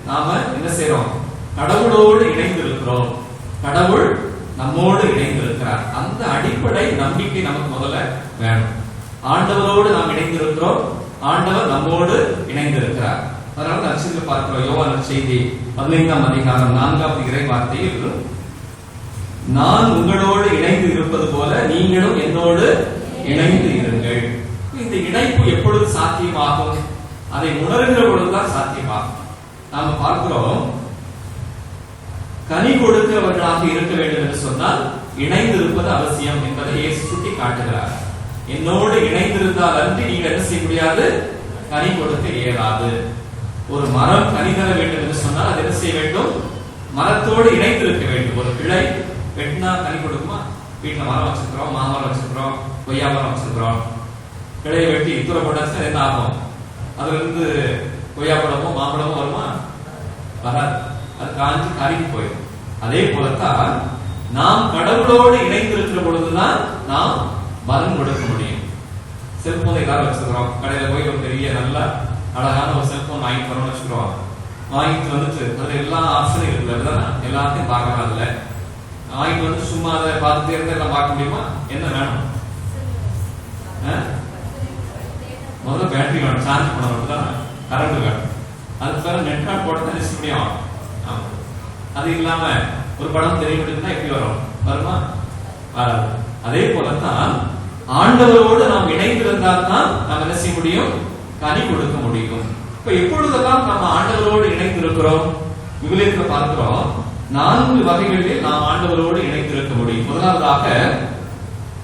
நாம என்ன செய்யறோம்? கடவுளோடு இணைந்து இருக்கிறோம். கடவுள் நம்மோடு இணைந்து இருக்கிறார். அந்த அடிப்படை நம்பிக்கை நமக்கு முதல்ல வேணும். ஆண்டவரோடு நாம் இணைந்து இருக்கிறோம், ஆண்டவர் நம்மோடு இணைந்து இருக்கிறார். அதனால நற்செய்தியில் பார்க்கிறோம். யோவான் நற்செய்தி 15ஆம் அதிகாரம் 4வது இறை வார்த்தையில், நான் உங்களோடு இணைந்து இருப்பது போல நீங்களும் என்னோடு இணைந்து இருங்கள். இந்த இணைப்பு எப்பொழுது சாத்தியமாகும்? அதை உணர்கிற பொழுதுதான் சாத்தியமாகும். நாம பார்க்கிறோம், கனி கொடுக்கிறவர்களாக இருக்க வேண்டும் என்று சொன்னால் இணைந்து இருப்பது அவசியம் என்பதை இயேசு சுட்டி காட்டுகிறார். என்னோடு இணைந்திருந்தால் அன்றி நீங்கள் என்ன செய்ய முடியாது? கனி கொடுக்க இயலாது. ஒரு மரம் கனி தர வேண்டும் என்று சொன்னால் அது என்ன செய்ய வேண்டும்? மரத்தோடு இணைந்து இருக்க வேண்டும். ஒரு கிளை வெட்டினா கனி கொடுக்குமா? வீட்டுல மரம் வச்சிருக்கிறோம், மாமரம் வச்சிருக்கிறோம், கொய்யா மரம் வச்சிருக்கிறோம். கிளையை வெட்டி தூர போட்டாச்சுன்னா என்ன ஆகும்? அதுல இருந்து கொய்யா பழமோ மாம்பழமோ வருமா? வராது. அது காஞ்சி கருகி போயிடும். அதே போலத்தான் நாம் கடவுளோடு இணைந்து இருக்கிற பொழுதுதான் நாம் பலன் கொடுக்க முடியும். செல்போன் எல்லாரும் வச்சிருக்கிறோம். கடையில போய் ஒரு பெரிய நல்ல அழகான ஒரு செல்போன் வாங்கிட்டு வரோம்னு வச்சுக்கிறோம். வாங்கிட்டு வந்துட்டு அதுல எல்லா ஆப்ஷனும் இருக்குல்ல, எல்லாத்தையும் பார்க்கலாம். அதுல வாங்கிட்டு வந்து சும்மா அதை பார்த்துட்டே இருந்து எல்லாம் பார்க்க முடியுமா? என்ன வேணும்? முதல்ல பேட்டரி வேணும், சார்ஜ் பண்ண கரண்ட் வேணும். அதுக்கு பேர நெட் கார்டு போட்டு தான் லிஸ்ட் முடியும். அது இல்லாம ஒரு படம் தெரியப்படுதுன்னா எப்படி வரும்? வருமா? வராது. அதே போலத்தான் ஆண்டவரோடு நாம் இணைந்திருந்தால் தான் நாம் என்ன செய்ய முடியும்? கனி கொடுக்க முடியும். இப்ப எப்பொழுதெல்லாம் நம்ம ஆண்டவரோடு இணைந்து இருக்கிறோம்? விவிலியத்தில் பார்க்கிறோம் 4 வகைகளில் நாம் ஆண்டவரோடு இணைந்து இருக்க முடியும். முதலாவதாக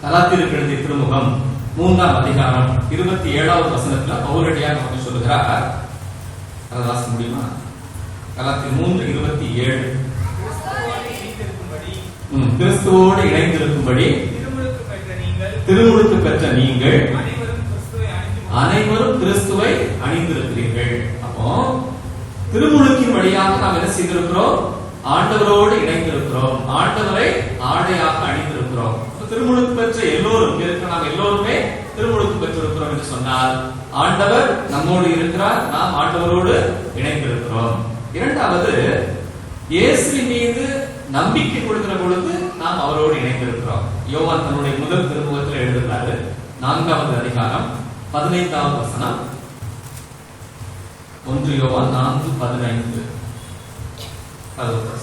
கலாத்தியருக்கு எழுதிய திருமுகம் 3ஆம் அதிகாரம் 27வது வசனத்துல பவுலடியார் நமக்கு சொல்லுகிறார். அதை வாசிக்க முடியுமா? கலாத்தியர் 3:27. கிறிஸ்துவோடு இணைந்திருக்கும்படி திருமுழுக்கு பெற்ற நீங்கள் அனைவரும் கிறிஸ்துவை அணிந்திருக்கிறீர்கள். அப்போ திருமுழுக்கின் வழியாக நாம் என்ன செய்திருக்கிறோம்? ஆண்டவரோடு இணைந்திருக்கிறோம். ஆண்டவரை ஆடையாக அணிந்திருக்கிறோம். திருமுழுக்கு பெற்ற எல்லோரும் இருக்கிற நாம் எல்லோருமே திருமுழுக்கு பெற்றிருக்கிறோம் என்று சொன்னால் ஆண்டவர் நம்மோடு இருக்கிறார், நாம் ஆண்டவரோடு இணைந்திருக்கிறோம். இரண்டாவது, இயேசுவின் மீது நம்பிக்கை கொடுக்கிற பொழுது நாம் அவரோடு இணைந்திருக்கிறோம். யோவான் தன்னுடைய முதல் திருமுகத்தில் எழுதுகிறாரு. 4வது அதிகாரம் 15வது வசனம். 1 யோவான் 4:15.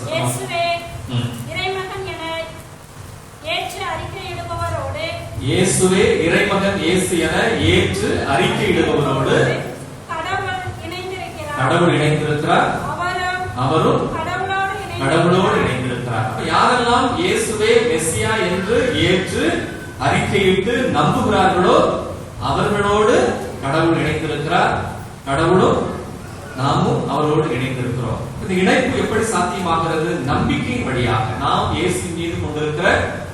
இயேசுவே இறைமகன் என ஏற்று அறிக்கையிடுபவரோடு, இயேசுவே இறைமகன் இயேசு என ஏற்று அறிக்கையிடுபவரோடு கடவுள் இணைந்திருக்கிறார், அவரும் கடவுளோடு இணைந்திருக்கிறார். யாரெல்லாம் இயேசுவே மெசியா என்று ஏற்று அறிக்கையிட்டு நம்புகிறார்களோ அவர்களோடு கடவுள் இணைந்திருக்கிறார், கடவுளும் நாமும் அவரோடு இணைந்திருக்கிறோம். இந்த இணைப்பு எப்படி சாத்தியமாகிறது? நம்பிக்கையின் வழியாக. நாம் இயேசு மீது கொண்டிருக்கிற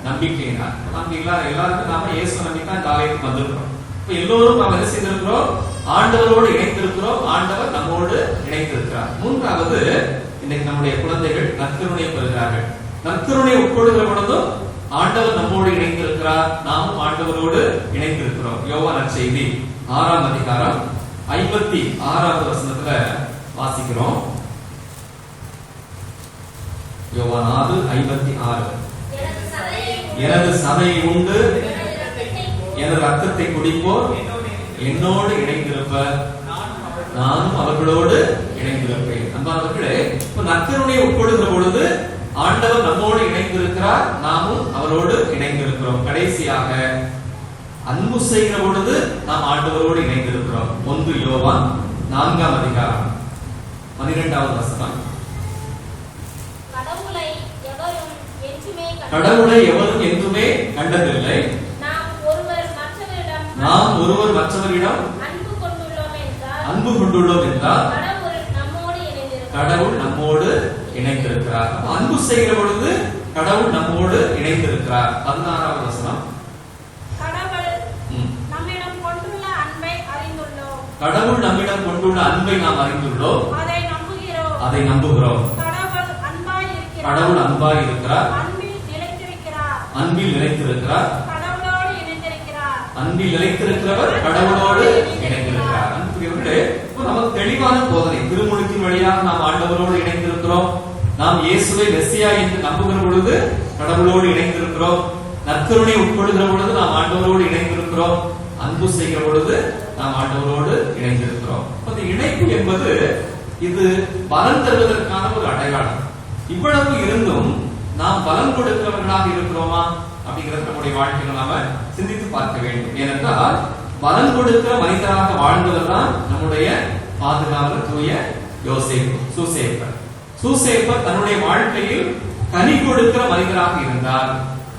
நம்பிக்கையினால். நமக்கு எல்லாருக்கும் நாம இயேசு நம்பிக்கை இந்த ஆலயத்துக்கு வந்திருக்கிறோம். இப்ப எல்லோரும் நாம் என்ன செய்திருக்கிறோம்? ஆண்டவரோடு இணைந்திருக்கிறோம், ஆண்டவர் நம்மோடு இணைந்திருக்கிறார். மூன்றாவது, இன்னைக்கு நம்முடைய குழந்தைகள் நற்கருணை பெறுகிறார்கள். நற்கருணை உட்கொள்கிற பொழுதும் ஆண்டவர் நம்மோடு இணைந்திருக்கிறார், நாமும் ஆண்டவரோடு இணைந்திருக்கிறோம். யோவான் நற்செய்தி 6ஆம் அதிகாரம் 56வது வசனத்துல வாசிக்கிறோம். யோவான் 6:56. எனது சதையை உண்டு எனது ரத்தத்தை குடிப்போர் என்னோடு இணைந்திருப்பர், நானும் அவர்களோடு இணைந்திருப்பேன். அன்பானவர்களே, இப்ப நற்கருணையை உட்கொள்கிற பொழுது ஆண்டவர் நம்மோடு இணைந்திருக்கிறார், நாமும் அவரோடு இணைந்திருக்கிறோம். கடைசியாக அன்பு செய்கிற பொழுது நாம் ஆண்டவரோடு இணைந்திருக்கிறோம். 1 யோவான் 4ஆம் அதிகாரம் 12வது வசனம். கடவுளை எவரும் என்றுமே கண்டதில்லை. நாம் ஒருவர் மற்றவரிடம் அன்பு கொண்டுள்ளோம் என்றால் கடவுள் நம்மோடு இணைந்திருக்கிறார். அன்பு செய்கிற பொழுது கடவுள் நம்மோடு இணைந்திருக்கிறார். 16வது வசனம். கடவுள் நம்மிடம் கொண்டுள்ள அன்பை நாம் அறிந்துள்ளோம், அதை நம்புகிறோம். கடவுள் அன்பாய் இருக்கிறார், அன்பில் நிலைத்திருக்கிறார். அன்பில் நிலைத்திருக்கிறவர் கடவுளோடு இணைந்திருக்கிறார். அன்புக்குரியவர்களே, நமக்கு தெளிவான போதனை. திருமுழுக்கின் வழியாக நாம் ஆண்டவரோடு இணைந்திருக்கிறோம். நாம் இயேசுவை மெசியா என்று நம்புகிற பொழுது கடவுளோடு இணைந்திருக்கிறோம். நற்கருணை உட்கொள்கிற பொழுது நாம் ஆண்டவரோடு இணைந்திருக்கிறோம். அன்பு செய்கிற பொழுது நாம் ஆண்டவரோடு இணைந்திருக்கிறோம். அந்த இணைப்பு என்பது இது பலன் தருவதற்கான ஒரு அடையாளம். இவ்வளவு இருந்தும் நாம் பலன் கொடுக்கிறவர்களாக இருக்கிறோமா அப்படிங்கிறது நம்முடைய வாழ்க்கையில நாம சிந்தித்து பார்க்க வேண்டும். ஏனென்றால் பலன் கொடுக்கிற மனிதராக வாழ்ந்தவர் தான் நம்முடைய பாதுகாவலர் தூய சூசேப்பர் தன்னுடைய வாழ்க்கையில் கனி கொடுக்கிற மனிதராக இருந்தார்,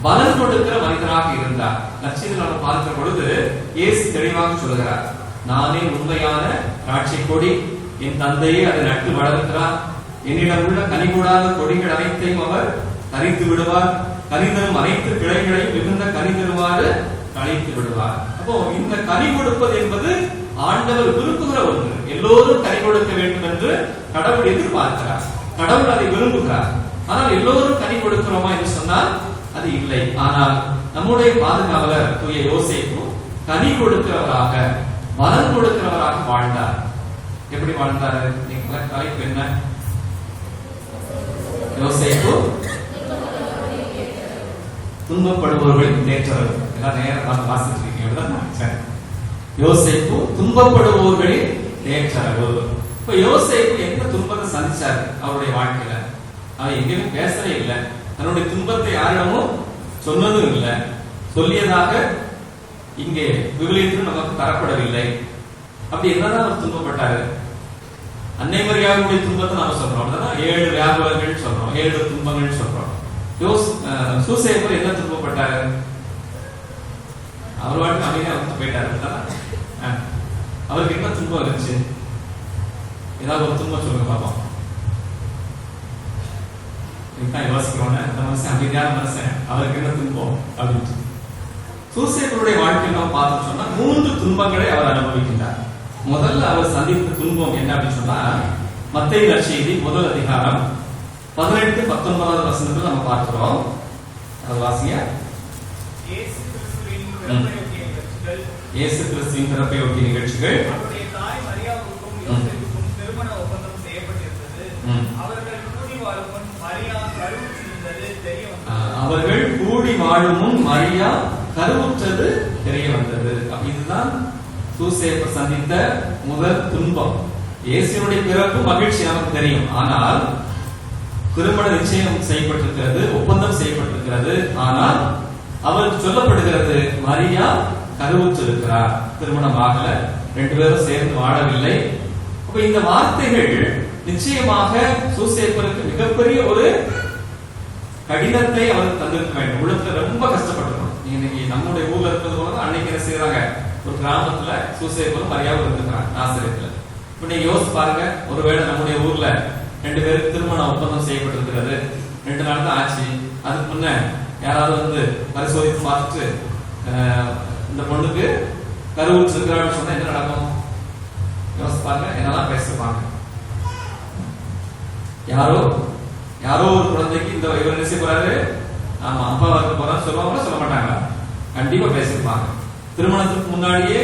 பலன் கொடுக்கிற மனிதராக இருந்தார். நற்செய்தியில் நம்ம பார்க்கிற பொழுது இயேசு தெளிவாக சொல்கிறார், நானே உண்மையான திராட்சை கொடி, என் தந்தையே அதை நட்டு வளர்க்கிறார். என்னிடம் உள்ள கனி கூடாத கொடிகள் அனைத்தையும் அவர் தரித்து விடுவார். கனிதரும் அனைத்து கிளைகளையும் மிகுந்த கனி தருமாறு கழித்து விடுவார். அப்போ இந்த கனி கொடுப்பது என்பது ஆண்டவர் விரும்புகிற ஒன்று. எல்லோரும் கனி கொடுக்க வேண்டும் என்று கடவுள் எதிர்பார்க்கிறார், கடவுள் அதை விரும்புகிறார். ஆனால் எல்லோரும் கனி கொடுக்கிறோமா என்று சொன்னால் அது இல்லை. ஆனால் நம்முடைய பாதுகாவலர் தூய யோசேப்பு கனி கொடுக்கிறவராக, பலன் கொடுக்கிறவராக வாழ்ந்தார். எப்படி வாழ்ந்தாரு? நீங்க தலைப்பு என்ன? யோசேப்பு துன்பப்படுபவர்களின் தேற்றவர். எல்லாம் நேரம் வாசிச்சிருக்கீங்க. யோசேப்பு துன்பப்படுபவர்களின் தேற்றவர். இப்ப யோசேப்பு எந்த துன்பத்தை சந்திச்சாரு அவருடைய வாழ்க்கையில? அவன் எங்கேயுமே பேசவே இல்லை, தன்னுடைய துன்பத்தை யாரிடமும் சொன்னதும் இல்லை, சொல்லியதாக இங்கே விவிலியத்தில் நமக்கு தரப்படவில்லை. அப்படி என்னதான் அவர் துன்பப்பட்டாரு? அன்னை மரியாதையுடைய துன்பத்தை நாம சொல்றோம், 7 வியாகுலங்கள் சொல்றோம், 7 துன்பங்கள் சொல்றோம். சூசேப்பர் என்ன துன்பப்பட்டாரு? அவர் வாழ்க்கை அமைதியா வந்து போயிட்டாரு. அவருக்கு என்ன துன்பம் இருந்துச்சு? ஏதாவது ஒரு துன்பம் சொல்லுங்க பாப்போம். யோசிக்கிறோம், அந்த மனுஷன் அமைதியான மனுஷன், அவருக்கு என்ன துன்பம் அப்படின்னு. சூசேப்பருடைய வாழ்க்கையில் நம்ம பார்த்தோம் சொன்னா 3 துன்பங்களை அவர் அனுபவிக்கின்றார். முதல்ல அவர் சந்தித்த துன்பம் என்ன அப்படின்னு சொன்னா, மத்தேயு நற்செய்தி 1 அதிகாரம் 18-19 வசனத்துல நம்ம பார்க்கிறோம். அது வாசிங்க. இயேசு கிறிஸ்துவின் பிறப்பையொட்டி நிகழ்ச்சிகள். அவருடைய தாய் மரியாவுக்கும் யோசேப்புக்கும் திருமண ஒப்பந்தம் செய்யப்பட்டிருந்தது. அவர்கள் கூடி வாழும் முன் மரியா கருவுற்றிருந்தது தெரிய வந்தது. அவர்கள் கூடி வாழும் முன் மரியா கருவுற்றது தெரிய வந்தது. இதுதான் சூசேப்பர் சந்தித்த முதல் துன்பம். இயேசுவினுடைய பிறப்பு மகிழ்ச்சி நமக்கு தெரியும், ஆனால் திருமண நிச்சயம் செய்யப்பட்டிருக்கிறது, ஒப்பந்தம் செய்யப்பட்டிருக்கிறது. ஆனால் அவருக்கு சொல்லப்படுகிறது மரியா கருவுற்றிருக்கிறார், திருமணம் ஆகல, 2 பேரும் சேர்ந்து வாழவில்லை. அப்ப இந்த வார்த்தைகள் நிச்சயமாக சூசேப்பருக்கு மிகப்பெரிய ஒரு கடினத்தை அவருக்கு தந்திருக்க வேண்டும். உள்ளத்துல ரொம்ப கஷ்டப்பட்டிருக்கணும். இன்னைக்கு நம்முடைய ஊர்ல இருக்கிறது போல அன்னைக்கு என்ன செய்யறாங்க, ஒரு கிராமத்துல சூசேப்பரும் மரியாவும் இருந்துக்கிறாங்க நாசரேத்துல. இப்ப நீங்க யோசிச்சு பாருங்க, ஒருவேளை நம்முடைய ஊர்ல 2 பேருக்கு திருமண ஒப்பந்தம் செய்யப்பட்டிருக்கிறது, 2 நாள் தான் ஆச்சு. அதுக்கு முன்ன யாராவது வந்து பரிசோதித்து பார்த்துட்டு இந்த பொண்ணுக்கு கருவுற்று இருக்கிறான்னு சொன்னா என்ன நடக்கும்? யோசிச்சு பாருங்க, என்னெல்லாம் பேசிருப்பாங்க. யாரோ ஒரு குழந்தைக்கு இந்த இவர் என்ன செய்ய போறாரு, ஆமா அப்பா இருக்க போறான்னு சொல்லுவாங்களா சொல்ல மாட்டாங்களா? கண்டிப்பா பேசிருப்பாங்க. திருமணத்துக்கு முன்னாடியே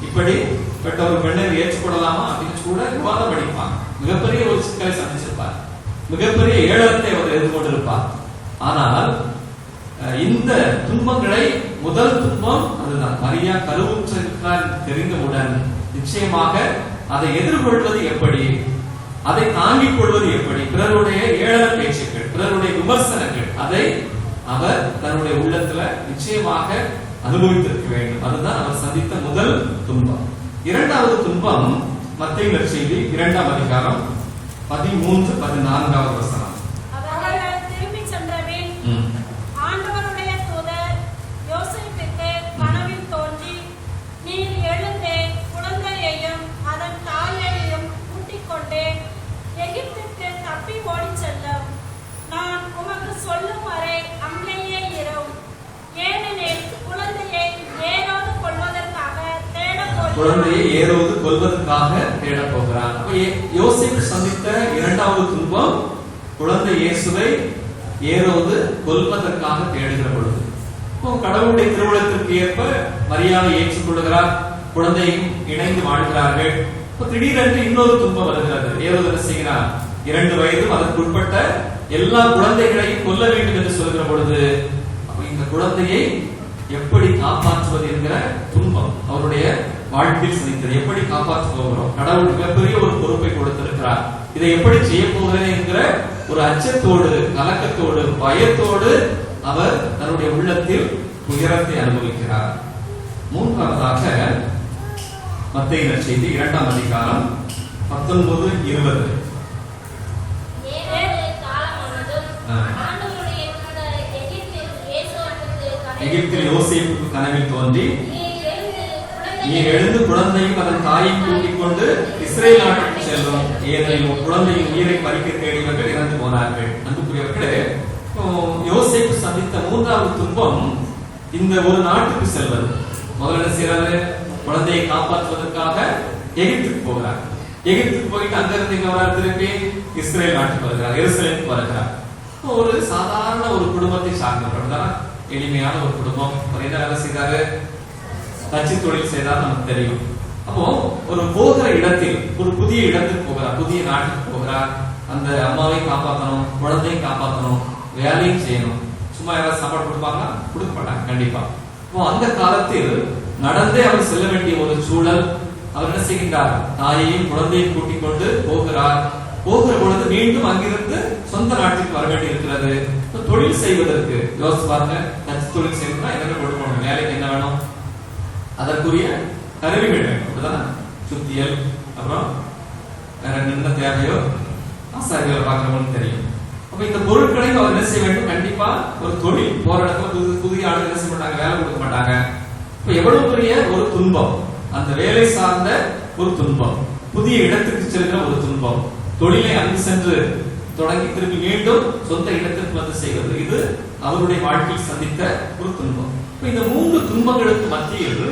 இப்படி பெற்ற ஒரு பெண்ணை ஏற்றுக்கொள்ளலாமா அப்படின்னு கூட விவாதம் பண்ணிருப்பாங்க. மிகப்பெரிய ஒரு சிக்கலை சந்திச்சிருப்பார், மிகப்பெரிய ஏழத்தை அவர் எதிர்கொண்டிருப்பார். ஆனால் இந்த துன்பங்களை, முதல் துன்பம் அதுதான், மரியா கருவுற்றிருக்கிறார் தெரிந்தவுடன் நிச்சயமாக அதை எதிர்கொள்வது எப்படி, அதை தாங்கிக் கொள்வது எப்படி, பிறருடைய ஏளன பேச்சுக்கள், பிறருடைய விமர்சனங்கள், அதை அவர் தன்னுடைய உள்ளத்துல நிச்சயமாக அனுபவித்திருக்க வேண்டும். அதுதான் அவர் சந்தித்த முதல் துன்பம். இரண்டாவது துன்பம் மத்தேயு நற்செய்தி 2ஆம் அதிகாரம் 13-14 வசனம். அவர்கள் திரும்பி சென்றபின் ஆண்டவருடைய தூதர் யோசேப்புக்கு கனவில் தோன்றி, நீர் எழுந்து குழந்தையையும் அதன் தாயையும் கூட்டிக் கொண்டு எகிப்துக்கு தப்பி ஓடிச் செல்லும். நான் உமக்கு சொல்லும் வரை அங்கேயே இரும். ஏனெனில் குழந்தையை ஏரோது கொள்வதற்காக தேடப் போகிறான். யோசேப்பு சந்தித்த இரண்டாவது துன்பம் குழந்தை இயேசுவை ஏரோது கொல்வதற்காக தேடுகிற பொழுது, கடவுளுடைய திருவுளத்திற்கு ஏற்ப மரியாதை ஏற்றுக்கொள்கிறார், குழந்தையும் இணைந்து வாழ்கிறார்கள். திடீரென்று இன்னொரு துன்பம் வருகிறது. ஏரோது என்ன செய்கிறார்? 2 வயது அதற்குட்பட்ட எல்லா குழந்தைகளையும் கொல்ல வேண்டும் என்று சொல்கிற பொழுது, இந்த குழந்தையை எப்படி காப்பாற்றுவது என்கிற துன்பம் அவருடைய வாழ்க்கையில் சந்தித்தது. எப்படி காப்பாற்ற போகிறோம்? கடவுள் மிகப்பெரிய ஒரு பொறுப்பை கொடுத்திருக்கிறார். இதை எப்படி செய்ய போகிறேன் என்கிற ஒரு அச்சத்தோடு, கலக்கத்தோடு, பயத்தோடு அவர் தன்னுடைய உள்ளத்தில் துயரத்தை அனுபவிக்கிறார். மூன்றாவதாக மத்தேயு நற்செய்தி 2ஆம் அதிகாரம் 19-20. எகிப்தில் யோசேப்புக்கு கனவில் தோன்றி, நீர் எழுந்து குழந்தையும் அதன் தாயையும் கூட்டிக் கொண்டு இஸ்ரேல் நாட்டுக்கு செல்லும், ஏனெனில் குழந்தையின் உயிரை பறிக்க தேடியவர்கள் இறந்து போனார்கள். அன்புக்குரியவர்களே, யோசேப்பு சந்தித்த மூன்றாவது துன்பம் இந்த ஒரு நாட்டுக்கு செல்வது. முதல்ல செய்யறாரு, குழந்தையை காப்பாற்றுவதற்காக எகிப்துக்கு போகிறார். எகிப்துக்கு போயிட்டு அங்கிருந்து இங்க வர திருப்பி இஸ்ரேல் நாட்டுக்கு வருகிறார், எருசலேமுக்கு வருகிறார். ஒரு சாதாரண ஒரு குடும்பத்தை சார்ந்தவர், எளிமையான ஒரு குடும்பம். என்ன வேலை செய்தாரு? தச்சு தொழில் செய்தால் நமக்கு தெரியும். அப்போ ஒரு போகிற இடத்தில், ஒரு புதிய இடத்துக்கு போகிறார், புதிய நாட்டுக்கு போகிறார். அந்த அம்மாவை காப்பாற்றணும், குழந்தையும் காப்பாற்றணும், வேலையும் செய்யணும். சும்மா யாராவது சாப்பாடு கொடுப்பாங்களா? கொடுக்க மாட்டாங்க கண்டிப்பா. இப்போ அந்த காலத்தில் நடந்தே அவர் செல்ல வேண்டிய ஒரு சூழல். அவர் என்ன செய்கின்றார்? தாயையும் குழந்தையும் கூட்டிக் கொண்டு போகிறார். போகிற பொழுது மீண்டும் அங்கிருந்து சொந்த நாட்டுக்கு வர வேண்டி இருக்கிறது. தொழில் செய்வதற்கு யோசிச்சு பாருங்க. தச்சு தொழில் செய்யணும்னா என்ன கொடுக்கணும்? வேலைக்கு என்ன வேணும்? அதற்குரிய கருவிகள் வேணும். அப்படிதானே? சுத்தியல், அப்புறம் வேற என்ன தேவையோ ஆசாரிகளை பார்க்கணும்னு தெரியும். அப்ப இந்த பொருட்களை அவர் என்ன செய்ய வேண்டும்? கண்டிப்பா ஒரு தொழில் போற இடத்துல புதிய ஆளுங்க என்ன செய்ய மாட்டாங்க? வேலை கொடுக்க மாட்டாங்க. இப்ப எவ்வளவு பெரிய ஒரு துன்பம், அந்த வேலை சார்ந்த ஒரு துன்பம், புதிய இடத்துக்கு செல்கிற ஒரு துன்பம், தொழிலை அங்கு சென்று தொடங்கி திரும்பி மீண்டும் சொந்த இடத்திற்கு வந்து செய்வது, இது அவருடைய வாழ்க்கையில் சந்தித்த ஒரு துன்பம். இந்த 3 துன்பங்களுக்கு மத்தியில்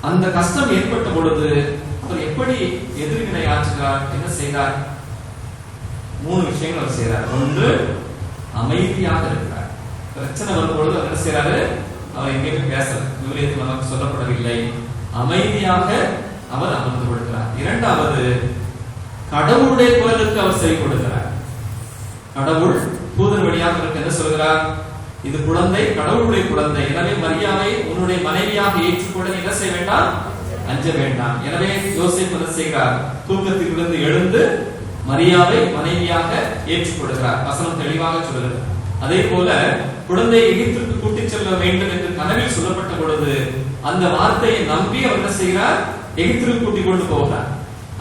அந்த கஷ்டம் ஏற்பட்ட பொழுது அவர் எப்படி எதிர்வினை ஆற்றுகிறார்? என்ன செய்தார்? 3 விஷயங்கள் அவர் செய்கிறார். ஒன்று, அமைதியாக இருக்கிறார். பிரச்சனை வரும்பொழுது அவர் என்ன செய்யறாரு? அவர் எங்கேயுமே பேசல, விவரியத்தில் நமக்கு சொல்லப்படவில்லை. அமைதியாக அவர் அமர்ந்து கொடுக்கிறார். இரண்டாவது, கடவுளுடைய குரலுக்கு அவர் செவி கொடுக்கிறார். கடவுள் தூதர் வழியாக என்ன சொல்கிறார்? இது குழந்தை, கடவுளுடைய குழந்தை, எனவே மரியாதை உன்னுடைய மனைவியாக ஏற்றுக்கொள்ள என்ன செய்ய வேண்டாம்? அஞ்ச வேண்டாம். எனவே யோசேப்பு என்ன செய்கிறார்? தூக்கத்திலிருந்து எழுந்து மரியாதை மனைவியாக ஏற்றுக்கொள்கிறார். வசனம் தெளிவாக சொல்கிறது. அதே போல குழந்தையை எகிப்துக்கு கூட்டிச் செல்ல வேண்டும் என்று கனவில் சொல்லப்பட்ட பொழுது அந்த வார்த்தையை நம்பி அவர் என்ன செய்கிறார்? எகிப்துக்கு கூட்டிக் கொண்டு போகிறார்.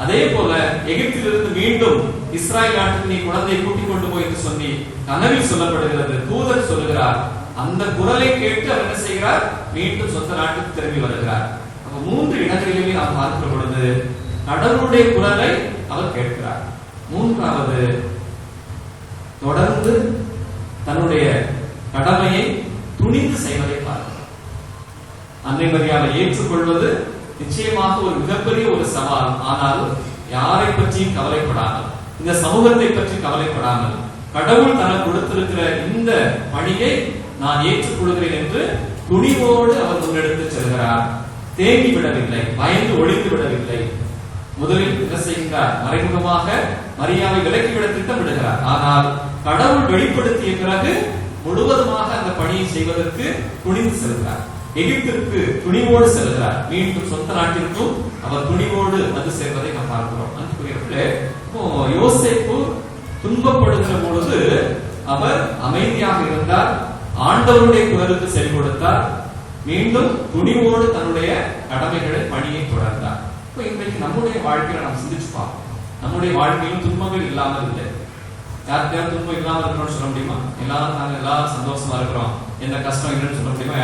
அதே போல எகிப்திலிருந்து மீண்டும் இஸ்ராயல் நாட்டுக்கு நீ குழந்தையை கூட்டிக் கொண்டு போய் என்று சொல்லி கனவில் சொல்லப்படுகிறது. தூதர் சொல்லுகிறார். அந்த குரலை கேட்டு அவர் என்ன செய்கிறார்? மீண்டும் சொந்த நாட்டுக்கு திரும்பி வருகிறார். அப்ப 3 இடங்களிலுமே நாம் பார்க்கிற பொழுது கடவுளுடைய குரலை அவர் கேட்கிறார். மூன்றாவது, தொடர்ந்து தன்னுடைய கடமையை துணிந்து செய்வதை பார்க்கிறார். அன்னை மரியாதை ஏற்றுக்கொள்வது நிச்சயமாக ஒரு மிகப்பெரிய ஒரு சவால். ஆனால் யாரை பற்றியும் கவலைப்படாமல், இந்த சமூகத்தை பற்றி கவலைப்படாமல், கடவுள் தனக்கு கொடுத்திருக்கிற இந்த பணியை நான் ஏற்றுக்கொள்கிறேன் என்று துணிவோடு அவர் முன்னெடுத்து செல்கிறார். தேங்கி விடவில்லை, பயந்து ஒழித்து விடவில்லை. முதலில் என்ன செய்கிறார்? மறைமுகமாக மரியாதை விலக்கிவிட திட்டமிடுகிறார். ஆனால் கடவுள் வெளிப்படுத்திய பிறகு முழுவதுமாக அந்த பணியை செய்வதற்கு துணிந்து செல்கிறார். எகிப்திற்கு துணிவோடு செல்கிறார். மீண்டும் சொந்த நாட்டிற்கும் அவர் துணிவோடு வந்து சேர்வதை நாம் பார்க்கிறோம். அன்புக்குரியவர்களே, யோசேப்பு துன்பப்படுகிற பொழுது அவர் அமைதியாக இருந்தார், ஆண்டவருடைய குரலுக்கு செவி கொடுத்தார். மீண்டும் துணிவோடு தன்னுடைய கடமைகளை பணியை தொடர்ந்தார். இப்போ இன்றைக்கு நம்முடைய வாழ்க்கையில நாம் சிந்திச்சு பார்ப்போம். நம்முடைய வாழ்க்கையிலும் துன்பங்கள் இல்லாமல் இல்லை. யாருக்கையாவது துன்பம் இல்லாமல் இருக்கணும்னு சொல்ல முடியுமா? எல்லாரும் சந்தோஷமா இருக்கிறோம், எந்த கஷ்டம் இல்லைன்னு சொல்ல முடியுமா?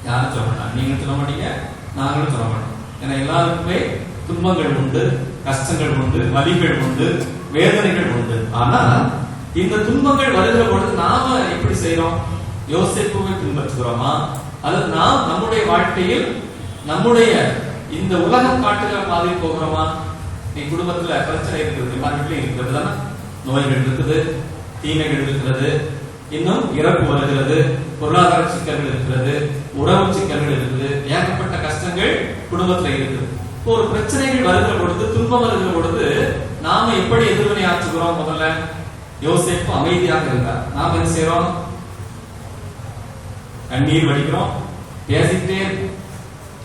யாரும் சொல்ல மாட்டாங்க. நீங்களும் சொல்ல மாட்டீங்க, நாங்களும் சொல்ல மாட்டோம். ஏன்னா எல்லாருக்குமே துன்பங்கள் உண்டு, கஷ்டங்கள் உண்டு, வலிகள் உண்டு, வேதனைகள் உண்டு. ஆனா இந்த துன்பங்கள் வருகிற பொழுது நாம எப்படி செய்யறோம்? யோசேப்புவை பின்பற்றுகிறோமா, அல்லது நாம் நம்முடைய வாழ்க்கையில் நம்முடைய இந்த உலகம் காட்டுகிற மாதிரி போகிறோமா? நீ குடும்பத்துல பிரச்சனை இருக்கிறது, எல்லா வீட்லயும் இருக்கிறது தானே. நோய்கள் இருக்குது, தீமைகள் இருக்கிறது, இன்னும் இறப்பு வருகிறது, பொருளாதார சிக்கல்கள் இருக்கிறது, உறவு சிக்கல்கள் இருக்குது, ஏகப்பட்ட கஷ்டங்கள் குடும்பத்துல இருக்குது. இப்போ ஒரு பிரச்சனைகள் வருகிற பொழுது, துன்பம் வருகிற பொழுது நாம எப்படி எதிர்வினை ஆற்றுகிறோம்? முதல்ல யோசேப்பு அமைதியாக இருந்தார். நாம என்ன செய்யறோம்? கண்ணீர் வடிக்கிறோம், பேசிக்கிட்டே.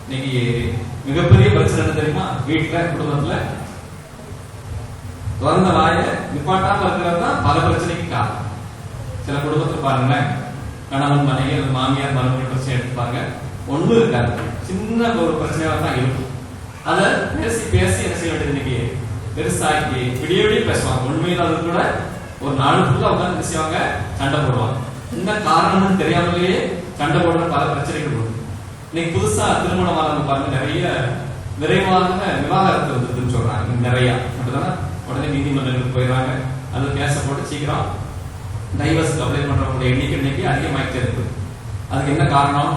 இன்னைக்கு மிகப்பெரிய பிரச்சனை என்ன தெரியுமா? வீட்டுல, குடும்பத்துல திறந்த வாய நிப்பாட்டாம இருக்கிறது தான் பல பிரச்சனைக்கு காரணம். சில குடும்பத்துல பாருங்களேன், கணவன் மனைவி அல்லது மாமியார் மருமகள் பிரச்சனை எடுத்துப்பாங்க, ஒண்ணும் இருக்காது, சின்ன ஒரு பிரச்சனையா தான் இருக்கும். அதை பேசி பேசி என்ன செய்ய வேண்டியது? இன்னைக்கு பெருசாக்கி விடிய விடிய பேசுவாங்க. உண்மையில அது கூட ஒரு நாள் ஃபுல்லா உட்கார்ந்து என்ன செய்வாங்க? சண்டை போடுவாங்க. என்ன காரணம்னு தெரியாமலேயே சண்டை போடுற பல பிரச்சனைகள் உண்டு. இன்னைக்கு புதுசா திருமணமான பாருங்க, நிறைய விரைவாக விவாகரத்து வந்ததுன்னு சொல்றாங்க. நிறைய அப்படிதானே, உடனே நீதிமன்றங்களுக்கு போயிடறாங்க, அது கேச போட்டு சீக்கிரம் டைவர்ஸ்க்கு அப்ளை பண்றவங்களுடைய எண்ணிக்கை இன்னைக்கு அதிகமாகிட்டே இருக்கு. அதுக்கு என்ன காரணம்?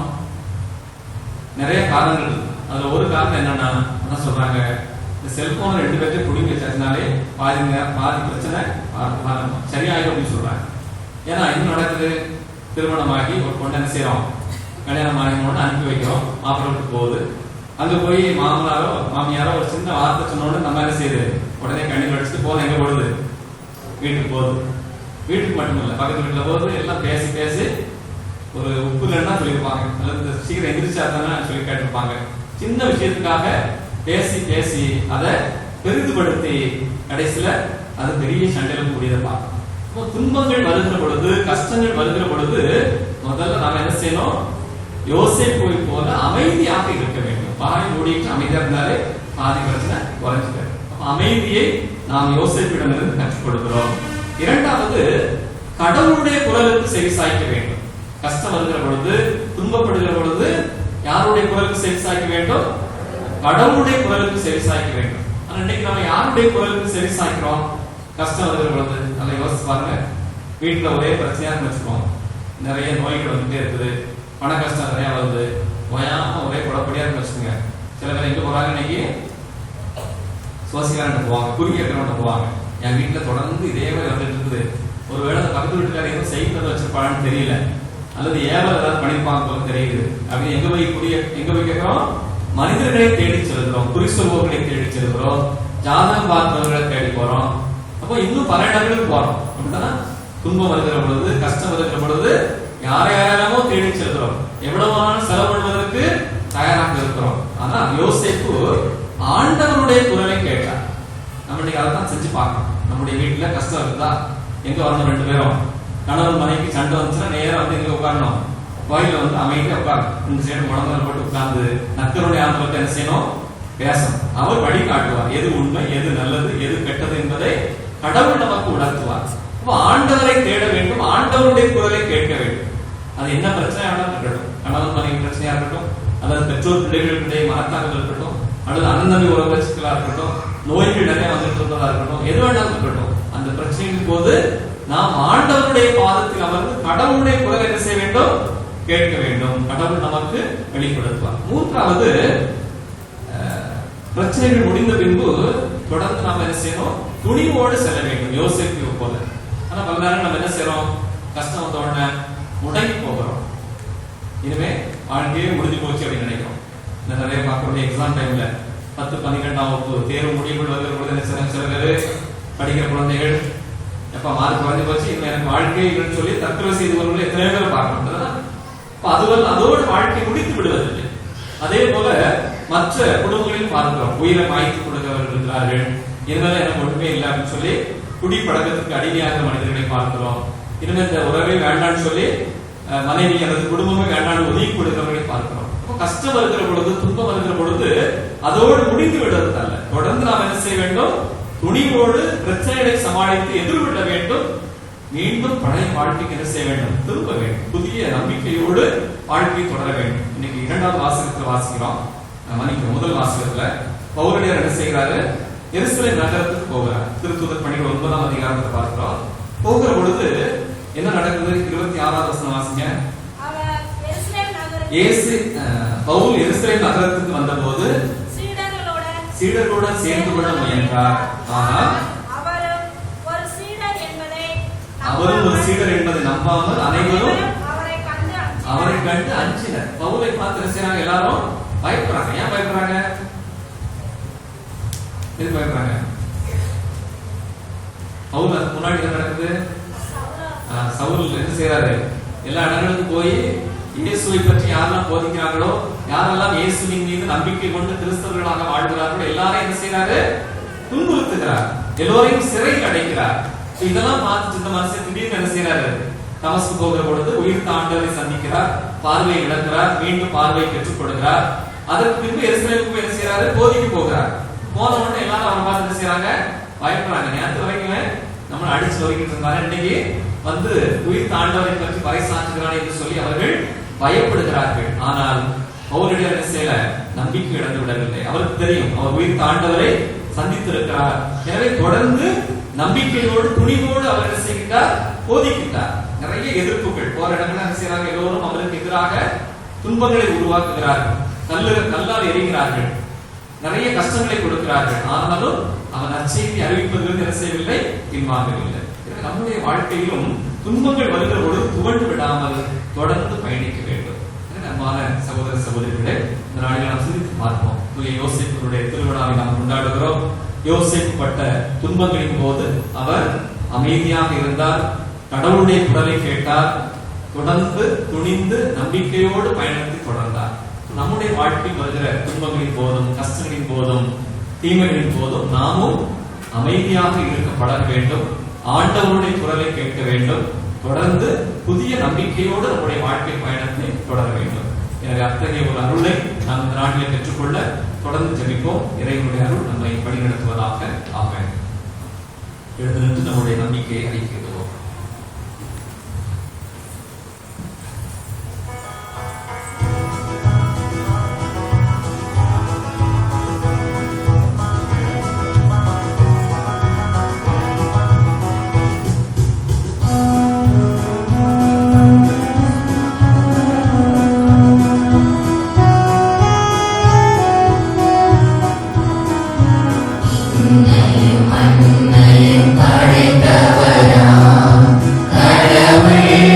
நிறைய காரணங்கள் இருக்கு. அதுல ஒரு காரணம் என்னன்னா, என்ன சொல்றாங்க, இந்த செல்போன் 2 பேர்த்தையும் குடிங்க வச்சதுனாலே பாதி பிரச்சனை சரியாயிடும் அப்படின்னு சொல்றாங்க. ஏன்னா இன்னும் நடக்குது, திருமணமாகி ஒரு பொண்ணு என்ன செய்யறோம்? கல்யாணம் ஆகினோன்னு அனுப்பி வைக்கிறோம், மாப்பிள்ளை போகுது. அங்க போய் மாமனாரோ மாமியாரோ ஒரு சின்ன வார்த்தை சொன்னோன்னு நம்ம என்ன செய்யுது? உடனே கண்ணீர் வடிச்சுட்டு போதும், எங்க போடுது? வீட்டுக்கு போகுது. வீட்டுக்கு மட்டும் இல்லை, பக்கத்து வீட்டுல போகுது. எல்லாம் பேசி பேசி ஒரு உப்பு இல்லைன்னா சொல்லியிருப்பாங்க, அல்லது சீக்கிரம் எந்திரிச்சா தானே சொல்லி கேட்டிருப்பாங்க. சின்ன விஷயத்துக்காக பேசி பேசி அதை பெரிதுபடுத்தி கடைசியில அது பெரிய சண்டையில கூடியதை பார்க்கணும். துன்பங்கள் வருகிற பொழுது, கஷ்டங்கள் வருகிற பொழுது முதல்ல நாம என்ன செய்யணும்? யோசேப்புவை போல அமைதியாக இருக்க வேண்டும். வாய் மூடிட்டு அமைதியா இருந்தாலே பாதி பிரச்சனை குறைஞ்சிட்டு. அமைதியை நாம் யோசேப்பிடமிருந்து கற்றுக் கொடுக்கிறோம். இரண்டாவது, கடவுளுடைய குரலுக்கு செவி சாய்க்க வேண்டும். கஷ்டம் வருகிற பொழுது, துன்பப்படுகிற பொழுது யாருடைய குரலுக்கு செவி சாய்க்க வேண்டும்? கடவுளுடைய குரலுக்கு செவி சாய்க்க வேண்டும். ஆனா இன்னைக்கு நம்ம யாருடைய குரலுக்கு செவி சாய்க்கிறோம்? கஷ்டம் வருகிற பொழுது நல்லா யோசிச்சு பாருங்க. வீட்டுல ஒரே பிரச்சனையா வச்சுக்கோங்க, நிறைய நோய்கள் வந்துட்டே இருக்குது, பண கஷ்டம் நிறைய வருது, ஓயாம ஒரே குழப்படியா வச்சுக்கோங்க. சில பேர் எங்க போறாங்க? இன்னைக்கு சுவாசிக்காரன் போவாங்க, குறிக்கிறவன் போவாங்க. என் வீட்டுல தொடர்ந்து இதே மாதிரி வந்துட்டு இருக்குது. ஒருவேளை அந்த பக்கத்து வீட்டுக்கார எதுவும் செய்கிறது வச்சிருப்பான்னு தெரியல, அல்லது ஏவல் ஏதாவது பண்ணிருப்பாங்க போல தெரியுது. அப்படின்னு எங்க போய் கேட்கிறோம்? மனிதர்களை தேடி செல்கிறோம், குறி சொல்பவர்களை தேடி செல்கிறோம், ஜாதகம் பார்ப்பவர்களை தேடி போறோம். அப்போ இன்னும் பல இடங்களுக்கு போறோம். அப்படித்தானே? துன்பம் வருகிற பொழுது, கஷ்டம் வருகிற பொழுது யாரையாரமோ தேடி செல்கிறோம், எவ்வளவான செலவு பண்ணுவதற்கு தயாராக இருக்கிறோம். ஆனா யோசேப்பு ஆண்டவருடைய குரலை கேட்டார். நம்ம இன்னைக்கு அதை தான் செஞ்சு பார்க்கணும். நம்முடைய வீட்டுல கஷ்டம் இருக்குதா? எங்க வரணும்? 2 பேரும் கணவன் மனைவிக்கு சண்டை வந்துச்சுன்னா நேரம் வந்து எங்க உட்காரணும்? கோயில வந்து அமைதியா உட்காரணும். இந்த சைடு முடங்கல் போட்டு உட்கார்ந்து நக்கருடைய ஆண்டவர்கிட்ட என்ன செய்யணும்? பேசணும். அவர் வழி காட்டுவார், எது உண்மை, எது நல்லது, எது கெட்டது என்பதை கடவுள் நமக்கு உணர்த்துவார். அப்ப ஆண்டவரை தேட வேண்டும், ஆண்டவருடைய குரலை கேட்க வேண்டும். அது என்ன பிரச்சனையாக இருக்கட்டும், கணவன் மனைவி பிரச்சனையா இருக்கட்டும், அல்லது பெற்றோர் பிள்ளைகளுக்கிடையே மனத்தாங்கள் இருக்கட்டும், அல்லது அண்ணன் உறவு சிக்கலா இருக்கட்டும், நோய்கள் நிறைய வந்துட்டு இருந்ததா இருக்கட்டும், எது வேண்டாம் இருக்கட்டும், அந்த பிரச்சனையின் போது நாம் ஆண்டவருடைய பாதத்தில் அமர்ந்து கடவுளுடைய குரலை என்ன செய்ய வேண்டும்? கேட்க வேண்டும். கடவுள் நமக்கு வெளிப்படுத்துவார். மூன்றாவது, பிரச்சனைகள் முடிந்த பின்பு தொடர்ந்து நாம் என்ன செய்யணும்? துணிவோடு செல்ல வேண்டும், யோசேப்பு போல. ஆனா பல நேரம் நம்ம என்ன செய்யறோம்? கஷ்டம் வந்த உடனே முடங்கி போகிறோம். இனிமே வாழ்க்கையே முடிஞ்சு போச்சு அப்படின்னு நினைக்கிறோம். இந்த நிறைய பார்க்கக்கூடிய எக்ஸாம் டைம்ல 10, 12ஆம் வகுப்பு தேர்வு முடிவுகள் வருகிற பொழுது சில பேர் படிக்கிற குழந்தைகள் எப்ப மார்க் குறைஞ்சு போச்சு, எனக்கு வாழ்க்கை இல்லைன்னு சொல்லி தற்கொலை செய்து கொள்வது எத்தனை பேர் பார்க்கணும். அதோடு வாழ்க்கை முடித்து விடுவதில்லை. அதே போல மற்ற குடும்பங்களில் பார்க்கிறோம், உயிரை மாய்த்து கொடுக்கிறவர்கள் இருக்கிறார்கள். இதனால எனக்கு ஒன்றுமே இல்லை அப்படின்னு சொல்லி குடி பழக்கத்துக்கு அடிமையாக மனிதர்களை பார்க்கிறோம். இனிமே இந்த உறவே வேண்டாம்னு சொல்லி மனைவி அல்லது குடும்பமே வேண்டாம் ஒதுக்கி கொடுக்கிறவர்களை பார்க்கிறோம். கஷ்டம் இருக்கிற பொழுது, துன்பம் இருக்கிற பொழுது அதோடு முடிந்து விடுவது அல்ல. தொடர்ந்து நாம் என்ன செய்ய வேண்டும்? துணிவோடு பிரச்சனைகளை சமாளித்து எதிர்கொள்ள வேண்டும். மீண்டும் பழைய வாழ்க்கைக்கு என்ன செய்ய வேண்டும்? திரும்ப வேண்டும். புதிய நம்பிக்கையோடு வாழ்க்கையை தொடர வேண்டும். இன்னைக்கு 2வது வாசகத்துல வாசிக்கிறோம். முதல் வாசகத்துல பவுலடியார் என்ன செய்கிறாரு? எருசலேம் நகரத்துக்கு போகிறார். திருத்தூதர் பணிகள் 9ஆம் அதிகாரத்தை பார்க்கிறோம். போகிற பொழுது என்ன நடக்குது? 26வது வசனம் வாசிங்க. பவுல் எருசலேம் நகரத்துக்கு வந்தபோது சீடர்களுடன் சேர்ந்து கொள்ள முயன்றார். ஆனால் அவரும் ஒரு சீடர் என்பதை நம்பாமல் அனைவரும் அவரை கண்டு அஞ்சினர். பவுலை பார்த்து செய்யறாங்க, எல்லாரும் பயப்படுறாங்க. ஏன் பயப்படுறாங்க? எது பயப்படுறாங்க? பவுல் அதுக்கு முன்னாடி என்ன நடக்குது? சவுல் என்ன செய்யறாரு? எல்லா இடங்களுக்கும் போய் இயேசுவை பற்றி யாரெல்லாம் போதிக்கிறாங்களோ, யாரெல்லாம் இயேசுவின் மீது நம்பிக்கை கொண்டு கிறிஸ்தவர்களாக வாழ்கிறார்களோ எல்லாரையும் என்ன செய்யறாரு? துன்புறுத்துகிறார். எல்லோரையும் சிறையில் அடைக்கிறார். இதெல்லாம் பார்த்து இந்த மனுஷன் திடீர்னு என்ன செய்யறாரு? தமஸ்கு போகிற பொழுது உயிர் ஆண்டவரை சந்திக்கிறார். பார்வையை இழக்கிறார். மீண்டும் பார்வையை பெற்றுக் கொடுக்கிறார். அதற்கு பின்பு எருசலேமுக்கு என்ன செய்யறாரு? போதிக்க போகிறார். போன உடனே எல்லாரும் அவரை பார்த்து என்ன செய்யறாங்க? பயப்படுறாங்க. நேரத்து வரைக்கும் நம்மளை அடிச்சு வரைக்கிட்டு இருந்தாங்க. இன்னைக்கு வந்து உயிர் ஆண்டவரை பற்றி பறைசாற்றுகிறார் என்று சொல்லி அவர்கள் பயப்படுகிறார்கள். ஆனால் பவுலுடைய என்ன செய்யல? நம்பிக்கை இழந்து விடவில்லை. அவருக்கு தெரியும் அவர் உயிர் ஆண்டவரை சந்தித்திருக்கிறார். எனவே தொடர்ந்து நம்பிக்கையோடு துணிவோடு அவர் என்ன செய்கிறார்? போதிக்கிறார். நிறைய எதிர்ப்புகள் போற இடங்கள் என்ன செய்யறாங்க? எல்லோரும் அவருக்கு எதிராக துன்பங்களை உருவாக்குகிறார்கள். கல்லால் எரிகிறார்கள். நிறைய கஷ்டங்களை கொடுக்கிறார்கள். ஆனாலும் அவன் நற்செய்தி அறிவிப்பதிலிருந்து என்ன செய்யவில்லை? பின்வாங்கவில்லை. நம்முடைய வாழ்க்கையிலும் துன்பங்கள் வருகிற பொழுது துவண்டு விடாமல் தொடர்ந்து பயணிக்க வேண்டும். அன்பான சகோதர சகோதரிகளே, இந்த நாளில் நாம் சிந்தித்து பார்ப்போம். யோசேப்புடைய திருவிழாவை நாம் கொண்டாடுகிறோம். யோசேப்பு பட்ட துன்பங்களின் போது அவர் அமைதியாக இருந்தார். கடவுளுடைய குரலை கேட்டார். தொடர்ந்து துணிந்து நம்பிக்கையோடு பயணத்தை தொடர்ந்தார். நம்முடைய வாழ்க்கையில் வருகிற துன்பங்களின் போதும், கஷ்டங்களின் போதும், தீமைகளின் போதும் நாமும் அமைதியாக இருக்க பழக வேண்டும். ஆண்டவருடைய குரலை கேட்க வேண்டும். தொடர்ந்து புதிய நம்பிக்கையோடு நம்முடைய வாழ்க்கை பயணத்தை தொடர வேண்டும். எனவே அத்தகைய ஒரு அருளை நாம் இந்த நாட்டிலே பெற்றுக்கொள்ள தொடர்ந்து ஜெபிப்போம். இறைவனுடைய அருள் நம்மை வழிநடத்துவதாக. ஆமென். எழுந்து நம்முடைய நம்பிக்கையை அறிக்கையிடுவோம். நம்புகிறேன்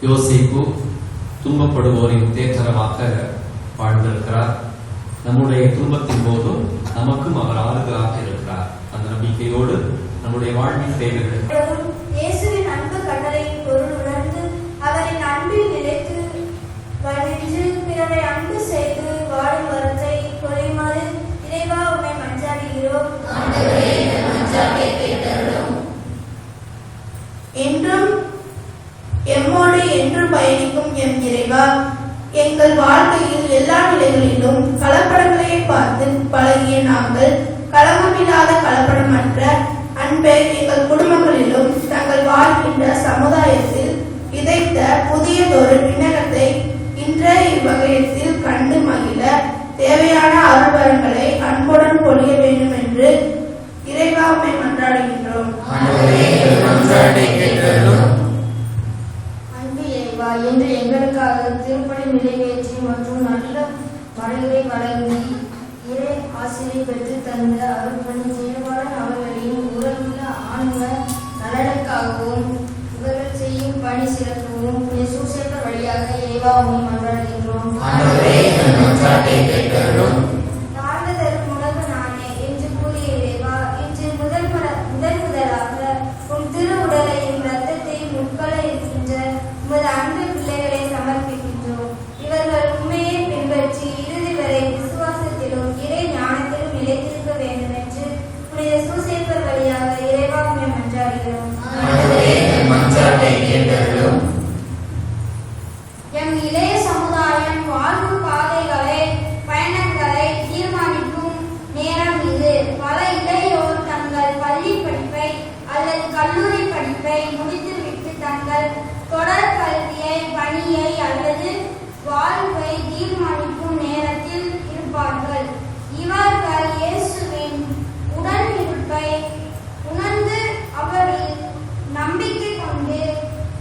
யோசேப்பு துன்பப்படுவோரின் தேற்றரமாக வாழ்ந்திருக்கிறார். நம்முடைய துன்பத்தின் போதும் நமக்கும் அவர் ஆறுதலாக இருக்கிறார். அந்த நம்பிக்கையோடு நம்முடைய வாழ்வின் தேவைகள் இயேசுவின் அன்பு கட்டளையின் பொருள் உணர்ந்து அவரின் அன்பில் நிலைத்து வழிந்து பிறரை அன்பு செய்து வாழும் வரத்தை குறையுமாறு இறைவா உம்மை மன்றாடுகிறோம். என்றும் எம்மோடு என்று பயணிக்கும் எம் இறைவா, எங்கள் வாழ்க்கையில் எல்லா நிலைகளிலும் கலப்படங்களை பார்த்து பழகிய நாங்கள் களங்கமில்லாத கலப்படமற்ற அன்பை எங்கள் குடும்பங்களிலும் தங்கள் வாழ்கின்ற சமுதாயத்தில் விதைத்த புதியதொரு விண்ணகத்தை இன்றைய இவ்வகையத்தில் கண்டு மகிழ தேவையான அருள்வரங்களை அன்புடன் பொழிய வேண்டும் என்று இறைவா உம்மை மன்றாடுகின்றோம். அன்பு இறைவா, என்று எங்களுக்காக திருப்பணி நிறைவேற்றி மற்றும் நல்ல மழைகளை வழங்கி இறை ஆசிரியை பெற்று தந்த அருள்பணி செயல்பாளர் அவர்களின் உறவுள்ள ஆன்ம நலனுக்காகவும் இவர்கள் செய்யும் பணி சிறக்கவும் சூசேப்பர் வழியாக இறைவா உம்மை மன்றாடுகின்றோம். தாழ்ந்து தரும் உணவு நானே என்று கூறிய இறைவா, இன்று முதலாக உன் திரு உடலையும் இரத்தத்தையும் உட்கொள்ள இருக்கின்ற உமது அன்பு பிள்ளைகளை சமர்ப்பிக்கின்றோம். இவர்கள் உண்மையை பின்பற்றி இறுதி வரை விசுவாசத்திலும் இறை ஞானத்திலும் நிலைத்திருக்க வேண்டும் என்று புனித சூசேப்பர் வழியாக இறைவா உம்மை மன்றாடுகிறோம். எம் இளைய சமுதாயம் வாழ்வு பாதைகளை பயணங்களை தீர்மானிக்கும் நேரம் இது. பல இளையோர் தங்கள் பள்ளி படிப்பை அல்லது கல்லூரி படிப்பை முடித்துவிட்டு தங்கள் தொடர் கல்வியை பணியை அல்லது வாழ்வை தீர்மானிக்கும் நேரத்தில் இருப்பார்கள். இவர்கள் இயேசுவின் உடனிருப்பை உணர்ந்து அவரில் நம்பிக்கை கொண்டு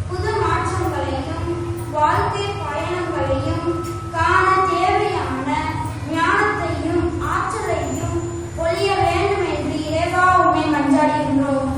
புது மாற்றங்களையும் வாழ்க்கை பயணங்களையும் காண தேவையான ஞானத்தையும் ஆற்றலையும் பொழிய வேண்டும் என்று இறைவா உம்மை மன்றாடுகின்றோம்.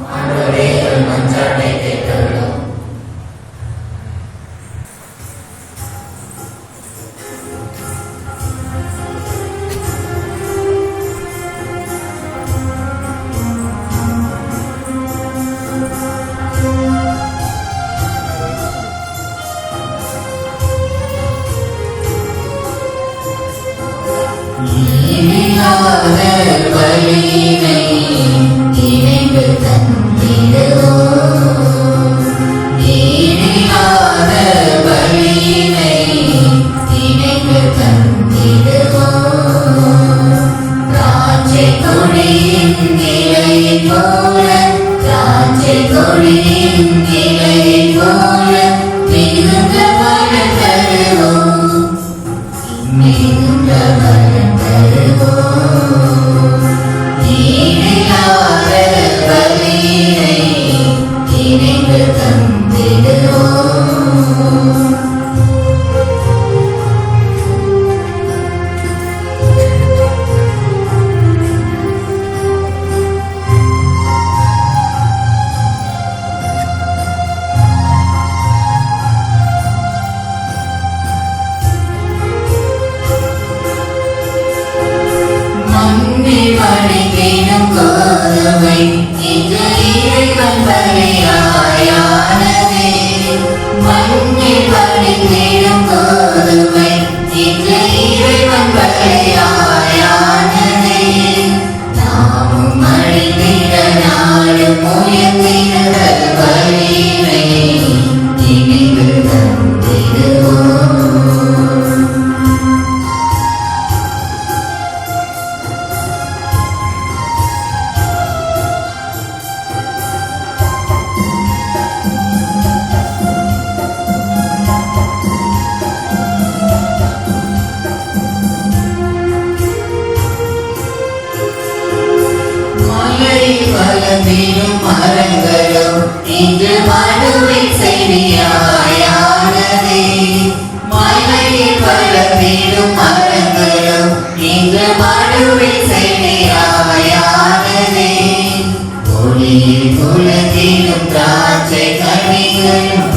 குலத்திலும் திராட்சை கனிகளும்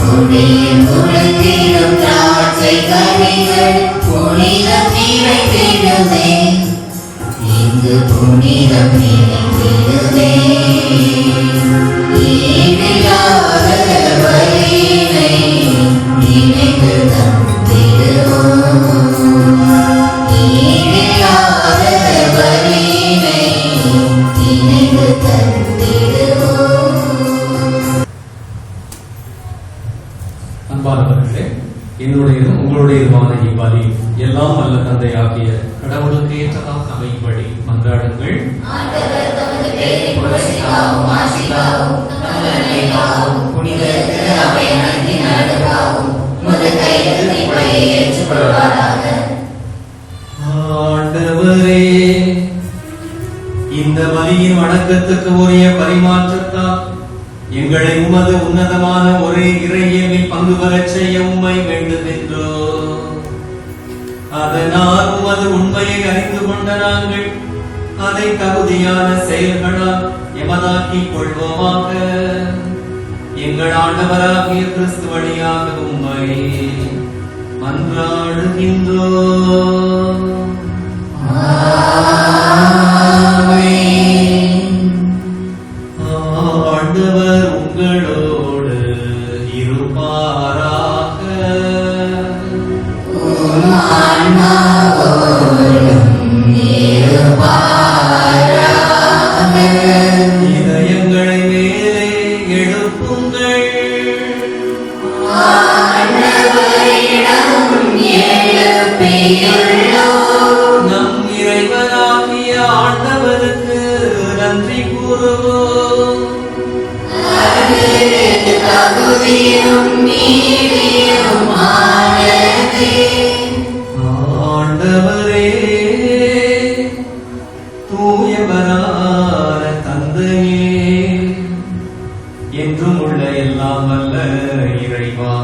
நிறைந்திடுவே இங்கு புனிதம் நிறைந்திடுவே ஈடில்லாத வழியினை நினைந்து தந்திடுவோம் ஈடில்லாத வழியினை நினைந்து தந்திடுவோம். அன்பானவர்களே, என்னுடையதும் உங்களுடையதுமான இப்பலி எல்லாம் வல்ல தந்தையாகிய கடவுளுக்கு ஏற்றதாக அமையும்படி மன்றாடுங்கள். ஆண்டவர் தமது பெயரின் புகழ்ச்சிக்காகவும் ஆட்சிக்காகவும் நமது நன்மைக்காகவும் புனித திரு அவை அனைத்தின் நலனுக்காகவும் உமது கையிலிருந்து இப்படியை ஏற்றுக்கொள்வாராக. ஆண்டவரே, இந்த பலியின் வணக்கத்துக்கு உரிய பரிமாற்றத்தால் எங்களை உமது உன்னதமான ஒரே இறையியலில் பங்கு பெறச் செய்ய உம்மை வேண்டுமென்றோ. அதனால் உமது உண்மையை அறிந்து கொண்ட நாங்கள் அதை தகுதியான செயல்களால் எமதாக்கிக் கொள்வோமாக. எங்கள் ஆண்டவராகிய கிறிஸ்து வழியாக உம்மை மன்றாடுகின்றோம். ஆண்டவர் உங்களோடு இருப்பாராக. இதயங்களை மேலே எழுப்புங்கள். நம் இறைவனாகிய ஆண்டவருக்கு நன்றி கூறுவோம். ஆண்டவரே, தூயவரான தந்தையே, என்றும் உள்ள எல்லாம் வல்ல இறைவா,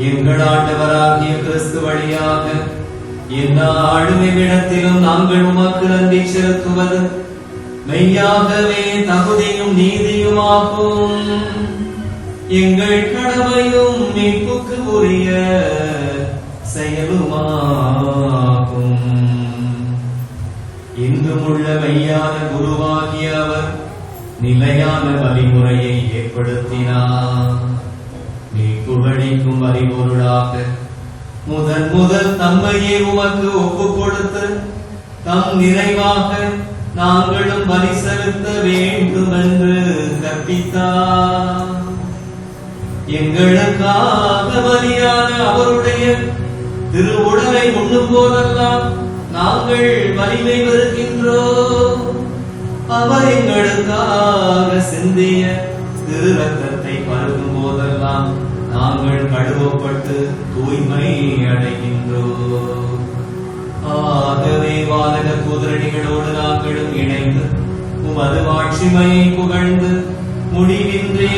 எங்கள் ஆண்டவராகிய கிறிஸ்து வழியாக எந்நாளும் இவ்விடத்திலும் நாங்கள் உமக்கு நன்றி செலுத்துவது மெய்யாகவே தகுதியும் நீதியுமாகும். எங்கள் கடமையும் மீட்புக்கு உரிய செயலுமாகும். இன்றும் உள்ள மெய்யான குருவாகிய அவர் நிலையான வழிமுறையை ஏற்படுத்தினார். மீட்புகளிக்கும் அறிவுருளாக முதல் தம்மையே உமக்கு ஒப்புக் கொடுத்து தம் நிறைவாக நாங்களும் பலி செலுத்த வேண்டும் என்று கற்பித்தார். எங்களுக்காக பலியான அவருடைய திரு உடலை உண்ணும் போதெல்லாம் நாங்கள் வலிமை பெறுகின்றோம். அவர் எங்களுக்காக சிந்திய திரு ரத்தத்தை பருகும் போதெல்லாம் நாங்கள் கழுவப்பட்டு தூய்மை அடைகின்றோம். ஆகவே வானக தூதரடிகளோடு நாங்களும் இணைந்து உமது மாட்சிமையை புகழ்ந்து முடிவின்றி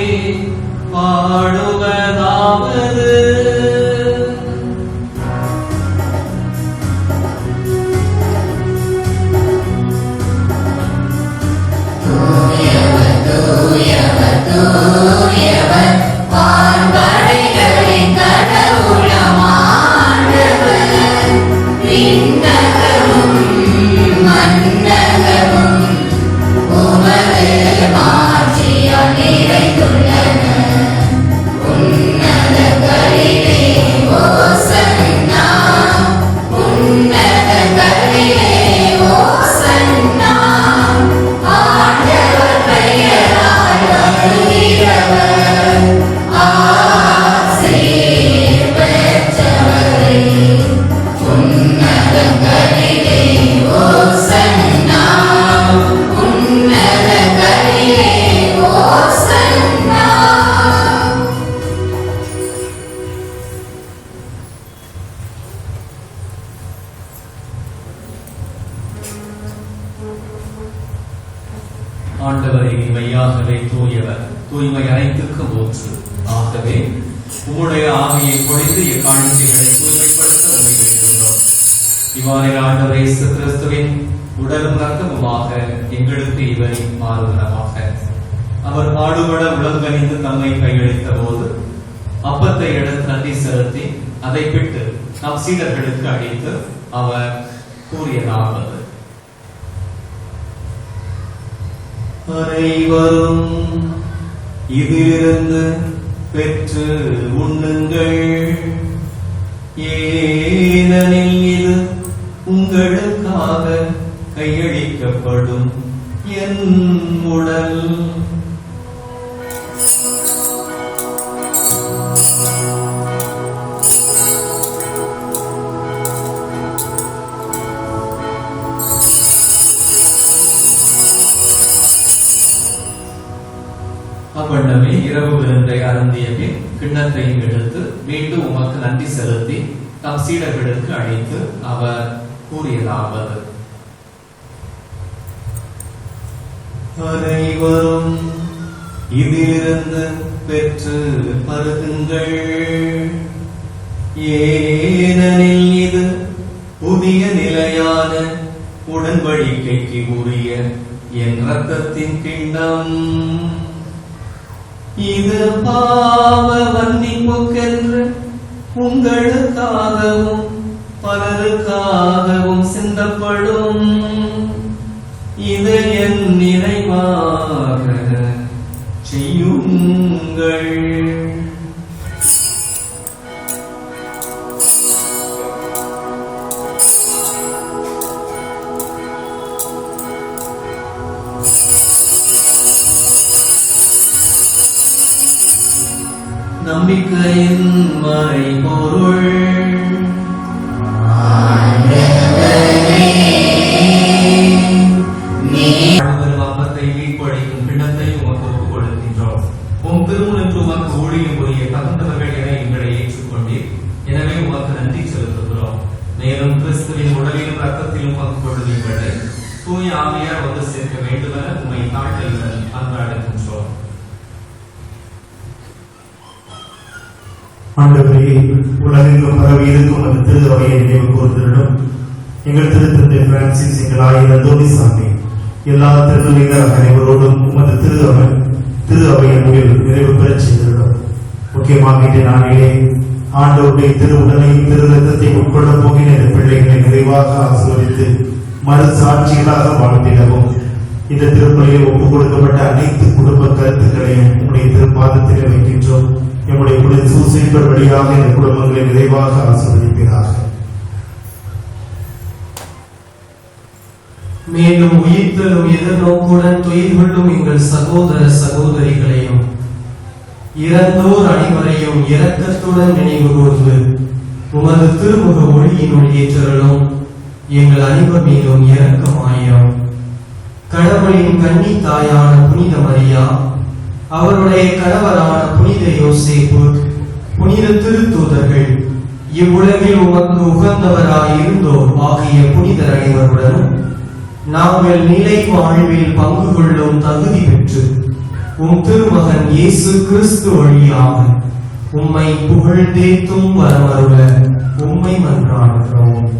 பாடுவதாவது. ஆண்டவரே, மெய்யாகவே தூயவர், தூய்மை அனைத்துக்கும் ஊற்று. ஆகவே உம்முடைய ஆவியை பொழிந்து எக்காணிக்கைகளை தூய்மைப்படுத்த உண்மை வேண்டுகிறோம். இவ்வாறு ஆண்டவர் இயேசு கிறிஸ்துவின் உடலும் ரத்தமுமாக எங்களுக்கு இவரை மாறுவனமாக. அவர் பாடுபட உலகணிந்து தம்மை கையளித்த போது அப்பத்தை எடுத்து நன்றி செலுத்தி அதை பிட்டு நம் சீடர்களுக்கு அளித்து அவர் கூறியதாவது: அனைவரும் இதிலிருந்து பெற்று உண்ணுங்கள், ஏனெனில் இது உங்களுக்காக கையளிக்கப்படும் என் உடல். அவ்வண்ணமே இரவு விருந்தை அருந்திய பின் கிண்ணத்தையும் எடுத்து மீண்டும் உமக்கு நன்றி செலுத்தி தம் சீடர்களுக்கு அழைத்து அவர் கூறியதாவது: அனைவரும் இதிலிருந்து பெற்று பருகுங்கள், ஏனெனில் இது புதிய நிலையான உடன்படிக்கைக்கு உரிய என் இரத்தத்தின் கிண்ணம். இது பாவ மன்னிப்புக்கென்று உங்களுக்காகவும் பலருக்காகவும் சிந்தப்படும். இதை என் நினைவாக செய்யுங்கள். நம்பிக்கையின் மறைபொருள். அப்பத்தை மீட்பளிக்கும் கிண்ணத்தை உமக்கு ஒப்புக் கொடுக்கின்றோம். உம் திருமுழுக்கு உமக்கு ஊழியம் புரிய தகுந்தவர்கள் என எங்களை ஏற்றுக்கொண்டீர். எனவே உமக்கு நன்றி செலுத்துகிறோம். மேலும் கிறிஸ்துவின் உடலிலும் ரத்தத்திலும் பங்கு கொள்ளும் எங்களை தூய ஆவியார் வந்து சேர்க்க வேண்டுமென உம்மை தாழ்மையுடன் அன்றாடுகின்றோம். ஆண்டவரே, உலகெங்கும் பரவி இருக்கும் அந்த திரு அவையை நினைவு கூர்ந்திடும். எங்கள் திருத்தந்தை பிரான்சிஸ், எங்கள் ஆயர் அந்தோனிசாமி, எல்லா திருநிலையினர் அனைவரோடும் உமது திரு அவையின் முடிவில் நிறைவு பெறச் செய்திருக்கிறோம். முக்கியமாக இன்றைய நாளிலே ஆண்டவருடைய திரு உடலையும் திரு ரத்தத்தை உட்கொள்ளப் போகிற இந்த பிள்ளைகளை நிறைவாக ஆசீர்வதித்து மறு சாட்சிகளாக வாழ்த்திடவும் இந்த திருப்பலியில் ஒப்புக் கொடுக்கப்பட்ட அனைத்து குடும்ப கருத்துக்களையும் உடைய திருப்பாதத்தில் வைக்கின்றோம். நம்முடைய புனித சூசைப்பர் வழியாக இந்த குடும்பங்களை நிறைவாக ஆசீர்வதிப்பீராக. மேலும் உயிர்த்தலும் எதிர்நோக்குடன் துயில் கொள்ளும் எங்கள் சகோதர சகோதரிகளையும் இறந்தோர் அனைவரையும் இரக்கத்துடன் நினைவு கூர்ந்து உமது திருமுக ஒளியினுள் ஏற்றலும் எங்கள் அனைவர் மீதும் இரக்கமாயிரும். கடவுளின் கன்னி தாயான புனித மரியா, அவருடைய கணவரான புனித யோசேப்பு, புனித திருத்தூதர்கள், இவ்வுலகில் உமக்கு உகந்தவராயிருந்தோர் ஆகிய புனிதர் அனைவருடனும் நாங்கள் நிலை வாழ்வில் பங்கு கொள்ளும் தகுதி பெற்று உம் திருமகன் இயேசு கிறிஸ்து வழியாக உம்மை புகழ்ந்தேத்தும் வரமருள உம்மை மன்றாடுகிறோம்.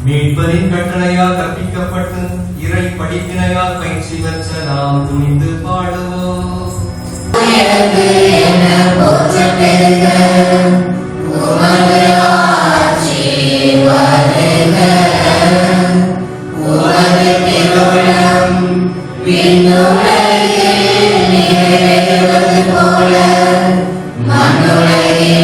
மீட்பரின் கட்டளையால் கற்பிக்கப்பட்டு இறை படிப்பினையால் பயிற்சி பெற்ற நாம் துணிந்து பாடுவோம். மண்ணுலகில்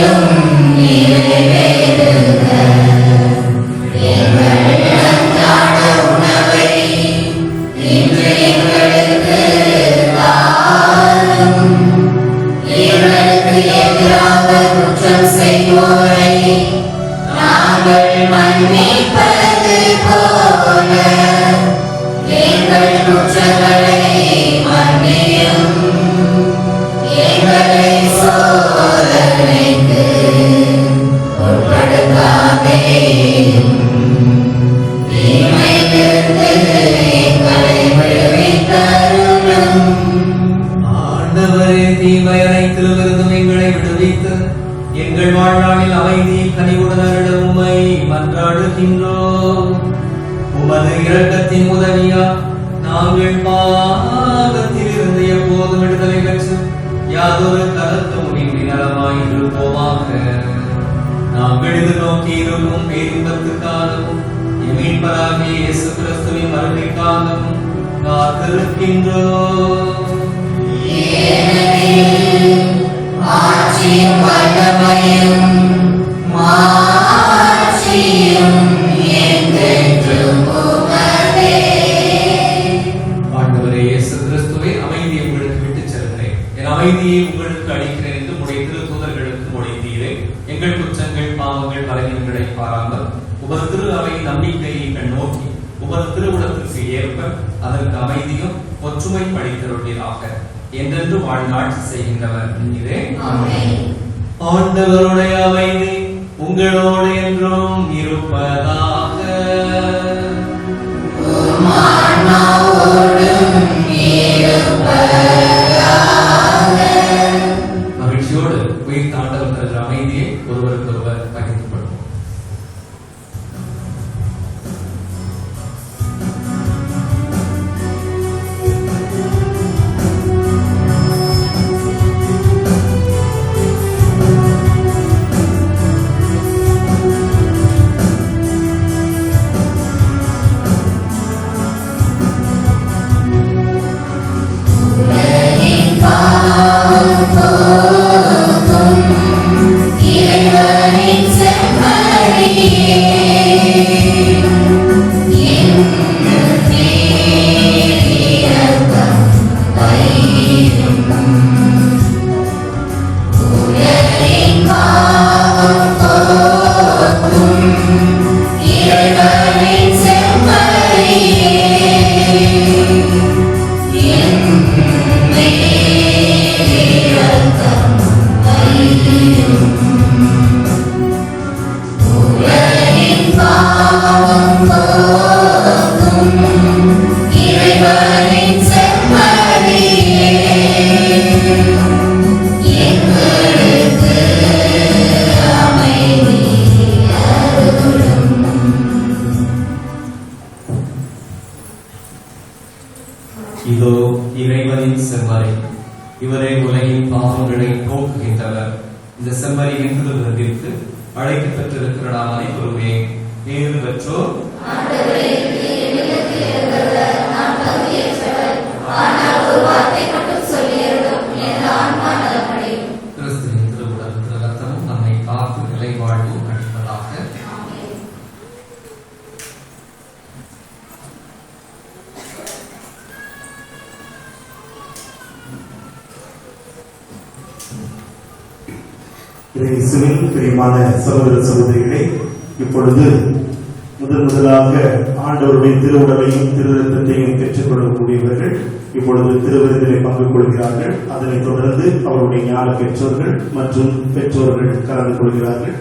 எங்கள் குற்றங்களை மன்னியும், எங்களை சோதனைக்கு உட்படுத்தாதேயும், தீமையிலிருந்து எங்களை விடுவித்தருளும். ஆண்டவரே, தீமை அனைத்திலிருந்தும் எங்களை விடுவித்து எங்கள் வாழ்நாளில் அமைதி கனிவுடன் அருள உம்மை மன்றாடுகின்றோம். உமது இரக்கத்தின் உதவியா நாங்கள் பாவத்தில் இருந்து எப்போதும் விடுதலை பெற்று யாதொரு கலக்கமுடின்றி நலமாயிருப்போமாக. நாங்கள் எதிர்நோக்கி இருக்கும் பேரின்பத்துக்காகவும் மீட்பராகிய இயேசு கிறிஸ்துவின் வருகைக்காகவும் காத்திருக்கின்றோம். ஆட்சியும் வல்லமையும் மாட்சியும் என்றென்றும் உமதே. ஆண்டவரே இயேசு கிறிஸ்துவே, அமைதியை உங்களுக்கு விட்டுச் செல்கிறேன், என் அமைதியை உங்களுக்கு அளிக்கிறேன் என்று உடைய திருத்தூதர்களுக்கு மொழிந்தீரே. எங்கள் குற்றங்கள் பாவங்கள் பலவீனங்களை பாராமல் உமது திரு அவை நம்பிக்கையை கண்ணோக்கி உமது திருவுளத்திற்கு ஏற்ப அதற்கு அமைதியும் ஒற்றுமை படைத்தருள்வீராக. என்றென்று வாழ்நாட்சி செய்கின்றவர் நீரே. ஆண்டவருடைய அமைதி உங்களோடு என்றும் இருப்பதாக. மகிழ்ச்சியோடு உயிர் தாண்டவர் தருகிற அமைதியை ஒருவருக்கொருவர் பகிர்ந்து கொள்வோம். இறைவனின் செம்மறியே, எங்கள் மேல் இரக்கம் வையும். உலகின் பாவம் போக்கும் இறைவனின் செம்மறியே, எங்கள் மேல் இரக்கம் வையும். உலகின் பாவம் போக்கும் இறைவனின் செம்மறியே, எங்களுக்கு அமைதி அருளும். இதோ இறைவனின் செம்மறி, இவரே உலகின் பாவங்களை போக்குகின்றவர். இந்த செம்மறியின் திருவிருந்திற்கு அழைக்கப் பெற்றிருக்கிற நாம் அனைவருமே பேறு பெற்றோர். கிறிஸ்துவின் திருவுடல் திருரத்தமும் நம்மை காத்து நிலை வாழ்வும் அளிப்பதாக. இயேசுவில் பிரியமான சகோதர சகோதரிகளே, இப்பொழுது முதலாக ஆண்டவருடைய திருவுடலையும் திருரத்தத்தையும் பெற்றுக்கொள்ளக்கூடியவர்கள் இப்பொழுது திருவிருந்திலே பங்கு கொள்கிறார்கள். அதனைத் தொடர்ந்து அவருடைய ஞான பெற்றோர்கள் மற்றும் பெற்றோர்கள் கலந்து கொள்கிறார்கள்.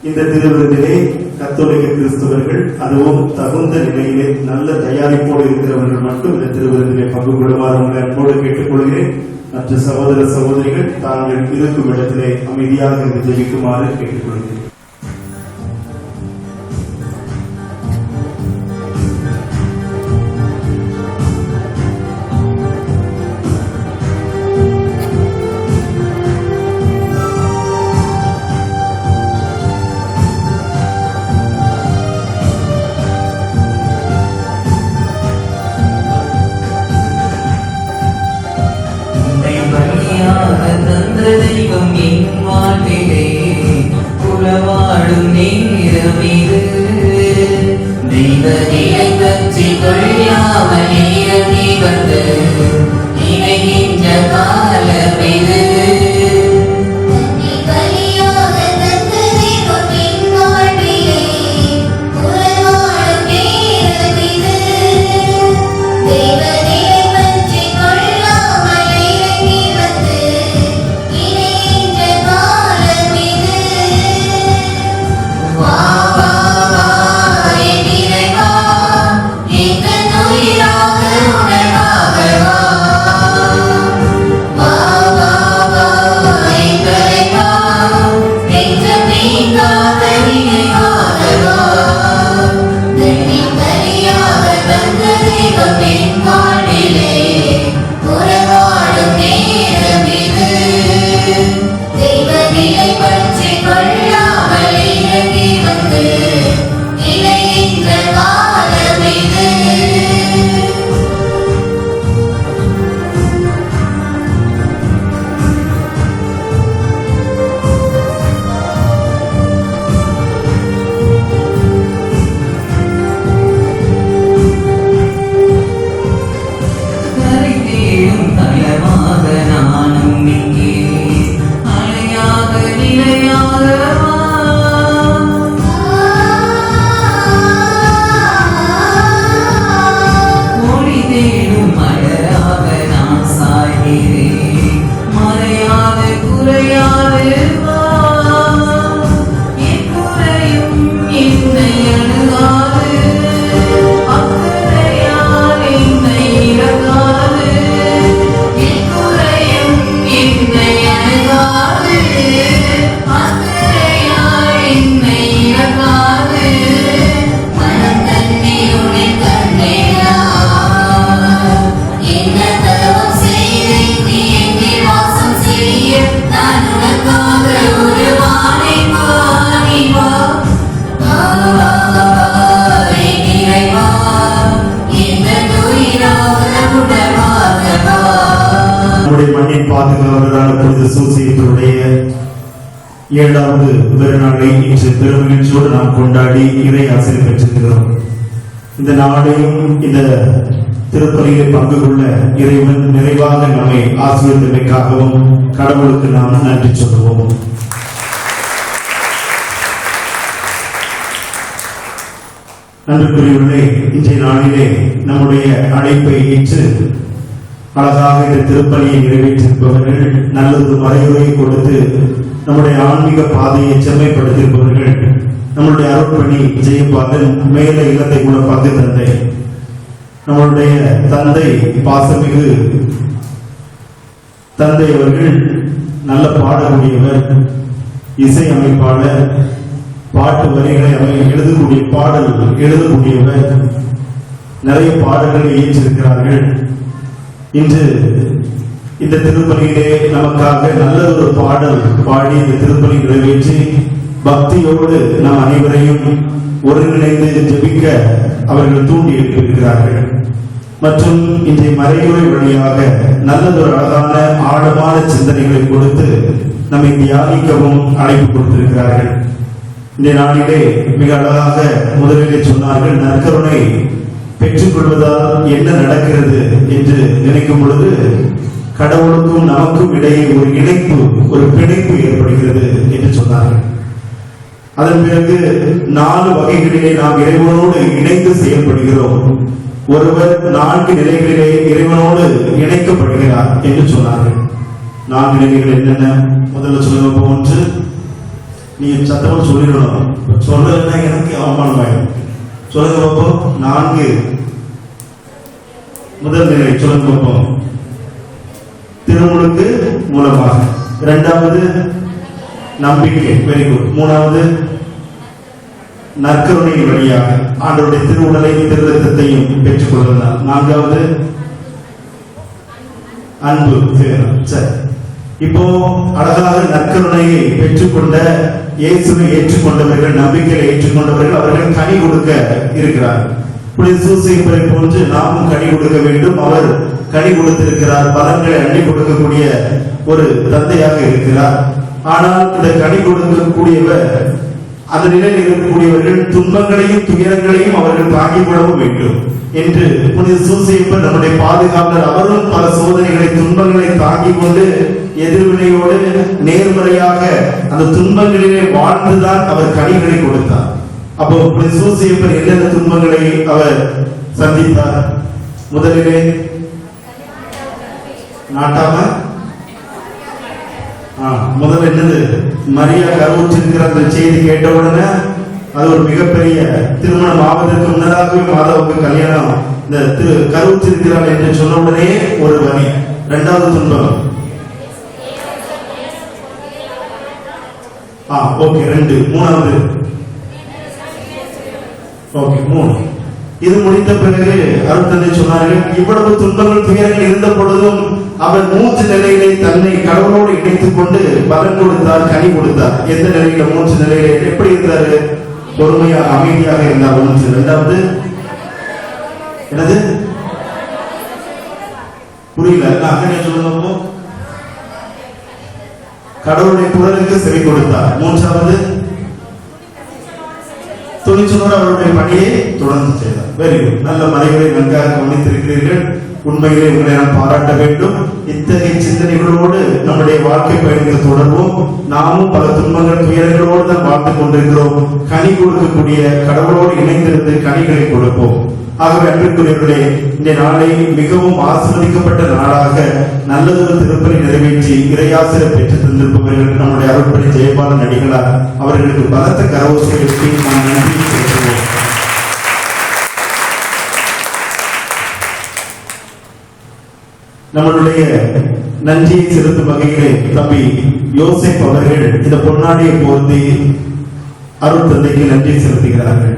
இந்த திருவிருந்திலே கத்தோலிக்க கிறிஸ்தவர்கள், அதுவும் தகுந்த நிலையிலே நல்ல தயாரிப்போடு இருக்கிறவர்கள் மட்டும் இந்த திருவிருந்திலே பங்கு கொள்ளுமாறு உங்களை அன்போடு கேட்டுக்கொள்கிறேன். மற்ற சகோதர சகோதரிகள் தாங்கள் இருக்கும் இடத்திலே அமைதியாக இருந்து ஜெபிக்குமாறு கேட்டுக்கொள்கிறேன். தெய்வம் என் வாழ்விலே உலவ என் வாழ்விலே உறவாடும் நேரம் இது. தெய்வ நிலை பற்றி கொள்ளாமல் இறங்கி வந்து இணைகின்ற காலம் இது. கரை தேடும் தலமாக நானும் இங்கே அலையாக நிலையாக ஒளி தேடும் மலராக நான் சாய்கிறேன். மறையாத குறையாது என் குறையும் என்னை அணுகாது. அக்கறையால் என்னை இறங்காது. என் குறையும் என்னை அணுகாது. அக்கறையால் என்னை இறங்காது. மனம் தன்னை உன்னை கண்டேனா? என்ன தவம் செய்தேன் நீ என்னில் வாசம் செய்ய? நான் உனக்காக ஒரு வானை பாடி வா. என் இறைவா, இந்த உயிராக உணர்வாக வா. நம்முடைய மண்ணின் பாதுகாவலரான புனித சூசையப்பருடைய 7வது பிறநாளை இன்று பெருமகிழ்ச்சியோடு நாம் கொண்டாடி இறை ஆசிரியர் பெற்றிருக்கிறோம். இந்த நாளையும் இந்த திருப்பலியில் பங்கு கொள்ள இறைவன் நிறைவாக நம்மை ஆசீர்வதிப்பதற்காகவும் கடவுளுக்கு நாம் நன்றி சொல்லுவோம். அன்புக்குரியவர்களே, இன்றைய நாளிலே நம்முடைய அழைப்பை ஏற்று அழகாக இந்த திருப்பலியை நிறைவேற்றிருப்பவர்கள், நல்லது மறைவுரை கொடுத்து நம்முடைய ஆன்மீக பாதையை செம்மைப்படுத்தியிருப்பவர்கள், நம்முடைய அருட்பணி ஜெயபாலன், மேல இலந்தை கூட பங்கு தந்தை, நம்மளுடைய தந்தை பாசமிகு தந்தை அவர்கள் நல்ல பாடக்கூடியவர், இசை அமைப்பாளர், பாட்டு வரிகளை எழுதக்கூடிய பாடல் எழுதக்கூடியவர், நிறைய பாடல்களை இயற்றிருக்கிறார்கள். இன்று இந்த திருப்பலியிலே நமக்காக நல்ல ஒரு பாடல் பாடி இந்த திருப்பலி நிறைவேற்றி பக்தியோடு நம் அனைவரையும் ஒருங்கிணைந்து ஜெபிக்க அவர்கள் தூண்டி எழுப்பியிருக்கிறார்கள். மற்றும் இன்றைய மறையுறை வழியாக நல்லதொரு அழகான ஆழமான சிந்தனைகளை கொடுத்து நம்மை தியானிக்கவும் அழைப்பு கொடுத்திருக்கிறார்கள். இந்த நாளிலே மிக அழகாக முதலிலே சொன்னார்கள், நற்கருணை பெற்றுக் கொள்வதால் என்ன நடக்கிறது என்று நினைக்கும் பொழுது கடவுளுக்கும் நமக்கும் இடையே ஒரு இணைப்பு, ஒரு பிணைப்பு ஏற்படுகிறது என்று சொன்னார்கள். அதன் பிறகு 4 வகைகளிலே நாம் இறைவனோடு இணைந்து செயல்படுகிறோம். ஒருவர் 4 நிலைகளிலே இறைவனோடு இணைக்கப்படுகிறார் என்று சொன்னார்கள். 4 நிலைகள் என்னென்ன? முதல்ல சொல்லுங்க. 1, நீங்க சத்தமா சொல்லிடணும், சொல்லலைன்னா எனக்கு அவமானமாயிடும். சொல்லுங்க பார்ப்போம். 4 முதல் நிலை சொல்லுங்க பார்ப்போம். திருமுழுக்கு மூலமாக. 2வது நம்பிக்கை, வெரி குட். 3வது நற்கருணை வழியாக ஆண்டவருடைய திருவுடலையும் திருரத்தத்தையும் பெற்றுக் கொள்வதால். 4வது அன்பு. சரி, இப்போ அழகாக நற்கருணையை பெற்றுக்கொண்ட இயேசுவை ஏற்றுக்கொண்டவர்கள், நம்பிக்கையை ஏற்றுக்கொண்டவர்கள், அவர்கள் கனி கொடுக்க இருக்கிறார். புனித சூசையப்பரை போன்று நாமும் கனி கொடுக்க வேண்டும். அவர் கனி கொடுத்திருக்கிறார், பலன்களை அள்ளி கொடுக்கக்கூடிய ஒரு தந்தையாக இருக்கிறார். ஆனால் இந்த கனி கொடுக்கக்கூடியவர், அந்த நிலையில் இருக்கக்கூடியவர்கள் துன்பங்களையும் துயரங்களையும் அவர்கள் தாங்கிக் கொள்ளவும் வேண்டும் என்று புனித சூசையப்பர் நம்முடைய பாதுகாவலர். அவரும் பல சோதனைகளை, துன்பங்களை தாங்கிக் கொண்டு எதிர்வினையோடு நேர்மறையாக அந்த துன்பங்களிலே வாழ்ந்துதான் அவர் கனிகளை கொடுத்தார். அப்போ புனித சூசையப்பர் என்னென்ன துன்பங்களை அவர் சந்தித்தார்? முதலிலே நாட்டாம முதல்ல என்னது, மரியா கருவுற்றிருக்கிற அந்த செய்தி கேட்ட உடனே அது ஒரு மிகப்பெரிய திருமணம் ஆவதற்கு முன்னதாகவே மாதாவுக்கு கல்யாணம், இந்த கருவுற்றிருக்கிறாள் என்று சொன்ன உடனே ஒரு வரி. 2வது துன்பம் ஓகே 2. 3வது ஓகே 3. இது முடிந்த பிறகு அருட்தந்தை சொன்னார்கள், இவ்வளவு துன்பங்கள் துயரங்கள் இருந்த பொழுதும் அவர் மூச்சு நிலையிலே தன்னை கடவுளோடு இணைத்துக் கொண்டு பலன் கொடுத்தார், கனி கொடுத்தார். எந்த நிலையில? மூச்சு நிலையில எப்படி இருந்தாரு? பொறுமையாக அமைதியாக இருந்தார். ஒன்று. இரண்டாவது என்னது? புரியல. அங்கே சொல்லுங்க. கடவுளுடைய குரலுக்கு செவி கொடுத்தார். மூன்றாவது துணிச்சலோடு அவருடைய பணியை தொடர்ந்து செய்தார். Very good. நல்ல மறைகளை நன்றாக கவனித்திருக்கிறீர்கள். உண்மையிலே உங்களை நான் பாராட்ட வேண்டும். இத்தகைய சிந்தனைகளோடு நம்முடைய வாழ்க்கை பயணத்தை தொடர்வோம். நாமும் பல துன்பங்கள் துயரங்களோடு தான் வாழ்ந்து கொண்டிருக்கிறோம். கனி கொடுக்கக்கூடிய கடவுளோடு இணைந்திருந்து கனிகளை கொடுப்போம். ஆகவே அன்பிற்குரியவர்களே, இந்த நாளை மிகவும் ஆசீர்வதிக்கப்பட்ட நாளாக நல்லதொரு திருப்பலி நிறைவேற்றி இறையாசிரியர் பெற்று தந்திருப்பவர்கள் நம்முடைய அருட்பணி ஜெயபாலன் அடிகளார் அவர்களுக்கு பலத்த கரவோசை எழுப்பி நாம் நன்றி செலுத்துவோம். நம்மளுடைய நன்றியை செலுத்தும் வகையிலே தம்பி யோசேப் அவர்கள் இந்த பொன்னாடியை போர்த்தி அருட்தந்தைக்கு நன்றி செலுத்துகிறார்கள்.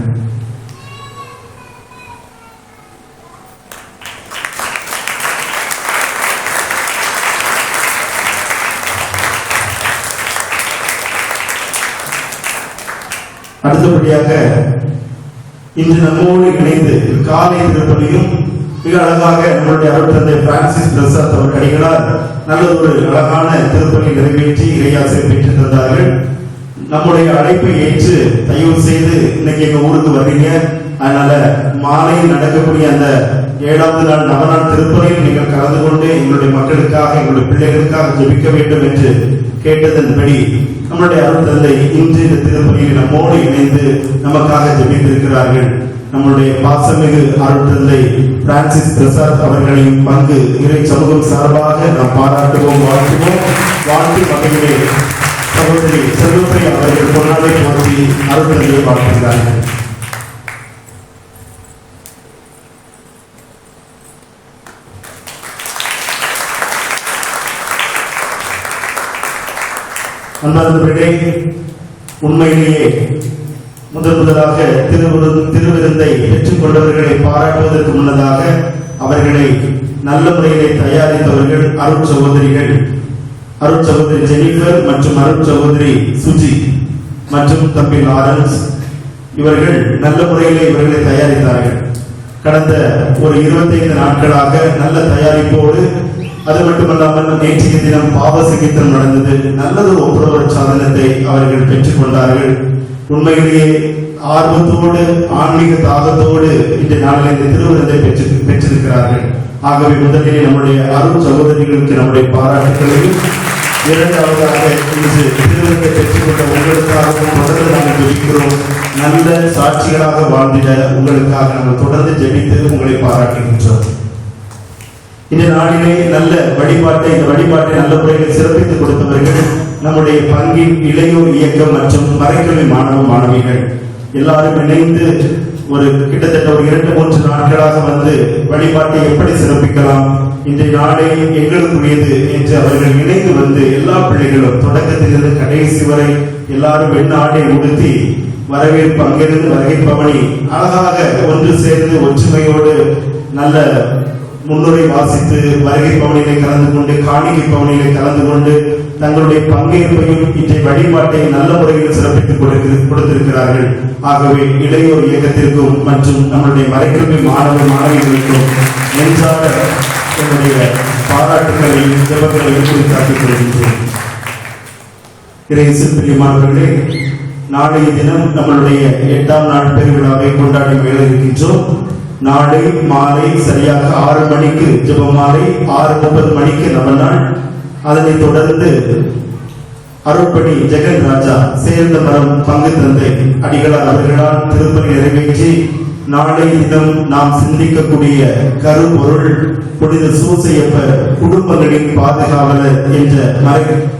அடுத்தபடியாக இன்று நம்மோடு இணைந்து காலை திருப்பலியும் மிக அழகாக நம்முடைய அருட்தந்தை பிரான்சிஸ் பிரசாத் அவர் அடிகளார் நல்ல ஒரு அழகான திருப்பலி நிறைவேற்றி இறையாசிரியர் பெற்று தந்தார்கள். நம்முடைய அழைப்பை ஏற்று தயவு செய்து இன்னைக்கு எங்க ஊருக்கு வர்றீங்க, அதனால மாலை நடக்கக்கூடிய அந்த 7வது நாள் நவநாள் திருப்பலியில் நீங்கள் கலந்து கொண்டு எங்களுடைய மக்களுக்காக எங்களுடைய பிள்ளைகளுக்காக ஜெபிக்க வேண்டும் என்று கேட்டதன்படி நம்முடைய அருட்தந்தை இன்று இந்த திருப்பலியில் நம்மோடு இணைந்து நமக்காக ஜெபித்திருக்கிறார்கள். நம்முடைய பாசமிகு அருட்தந்தை பிரான்சிஸ் பிரசாத் அவர்களின் பங்கு இறை சமூகம் சார்பாக நாம் பாராட்டுவோம், வாழ்த்துவோம். வாழ்த்து வகையிலே சகோதரி செல்வப்பிரியா அவர்கள் பொன்னாடை போற்றி அருட்தந்தையை வாழ்த்துகிறார்கள். அன்பார்ந்தவர்களே, உண்மையிலேயே முதலாக திருவிருந்தை பெற்றுக் கொண்டவர்களை பாராட்டுவதற்கு முன்னதாக அவர்களை நல்ல முறையிலே தயாரித்தவர்கள் அருட் சகோதரி ஜெனிஃபர் மற்றும் அருட் சகோதரி சுஜி மற்றும் தம்பி லாரன்ஸ். இவர்கள் நல்ல முறையிலே இவர்களை தயாரித்தார்கள். கடந்த ஒரு 25 நாட்களாக நல்ல தயாரிப்போடு, அது மட்டுமல்லாமல் நேற்றைய தினம் பாவ சிகிச்சை நடந்தது. நல்லதொரு ஒப்புரவு சாதனத்தை அவர்கள் பெற்றுக் கொண்டார்கள். உண்மையிலேயே ஆர்வத்தோடு ஆன்மீக தாகத்தோடு இந்த நாளில் இந்த திருவிருந்தை பெற்றிருக்கிறார்கள். ஆகவே முதலிலே நம்முடைய அருள் சகோதரிகளுக்கு நம்முடைய பாராட்டுகளையும், இரண்டாவதாக இன்று திருவிருந்தை பெற்றுக் கொண்ட உங்களுக்காகவும் தொடர்ந்து நாங்கள் ஜெபிக்கிறோம். நல்ல சாட்சிகளாக வாழ்ந்திட உங்களுக்காக நாங்கள் தொடர்ந்து ஜெபித்து உங்களை பாராட்டுகின்றோம். இந்த நாளிலே நல்ல இந்த வழிபாட்டை நல்ல முறையில் சிறப்பித்துக் கொடுத்தவர்கள் நம்முடைய பங்கின் இளையோர் இயக்கம் மற்றும் மறைக்கல்வி மாணவ மாணவிகள் எல்லாரும் இணைந்து ஒரு கிட்டத்தட்ட ஒரு 2-3 நாட்களாக வந்து வழிபாட்டை எப்படி சிறப்பிக்கலாம், இன்றைய நாளை எங்களுக்குரியது என்று அவர்கள் இணைந்து வந்து எல்லா பிள்ளைகளும் தொடக்கத்திலிருந்து கடைசி வரை எல்லாரும் வெண் ஆடை உடுத்தி வரவேற்பு அங்கிருந்து வருகை பவனி அழகாக ஒன்று சேர்ந்து ஒற்றுமையோடு நல்ல முன்னுரை வாசித்து வருகை பவனிலே கலந்து கொண்டு காணிக்கை பவனிலே கலந்து கொண்டு தங்களுடைய பங்கேற்பையும் இன்றைய வழிபாட்டை நல்ல முறையில் சிறப்பித்துக் கொடுத்திருக்கிறார்கள். ஆகவே இளையோர் இயக்கத்திற்கும் மற்றும் நம்முடைய மறைக்கல்வி மாணவ மாணவிகளுக்கும் நெஞ்சார என்னுடைய பாராட்டுகளையும் சிறப்புகளையும் குறித்தாக்கிக் கொள்கின்றேன். இறையேசுவில் பிரியமானவர்களே, நாளைய தினம் நம்மளுடைய 8ஆம் நாள் பெருவிழாவை கொண்டாடி மேல இருக்கின்றோம். நாளை மாலை சரியாக 6 மணிக்கு ஜெபமாலை, 6:30 மணிக்கு நவநாள். அதனைத் தொடர்ந்து அருட்பணி ஜெகன் ராஜா சேர்ந்த மரம் பங்கு தந்தை அடிகளார் அவர்களால் திருப்பலி நிறைவேற்றி நாளை தினம் நாம் சிந்திக்கக்கூடிய கருப்பொருள் புனித சூசையப்பர் குடும்பங்களின் பாதுகாவலர் என்ற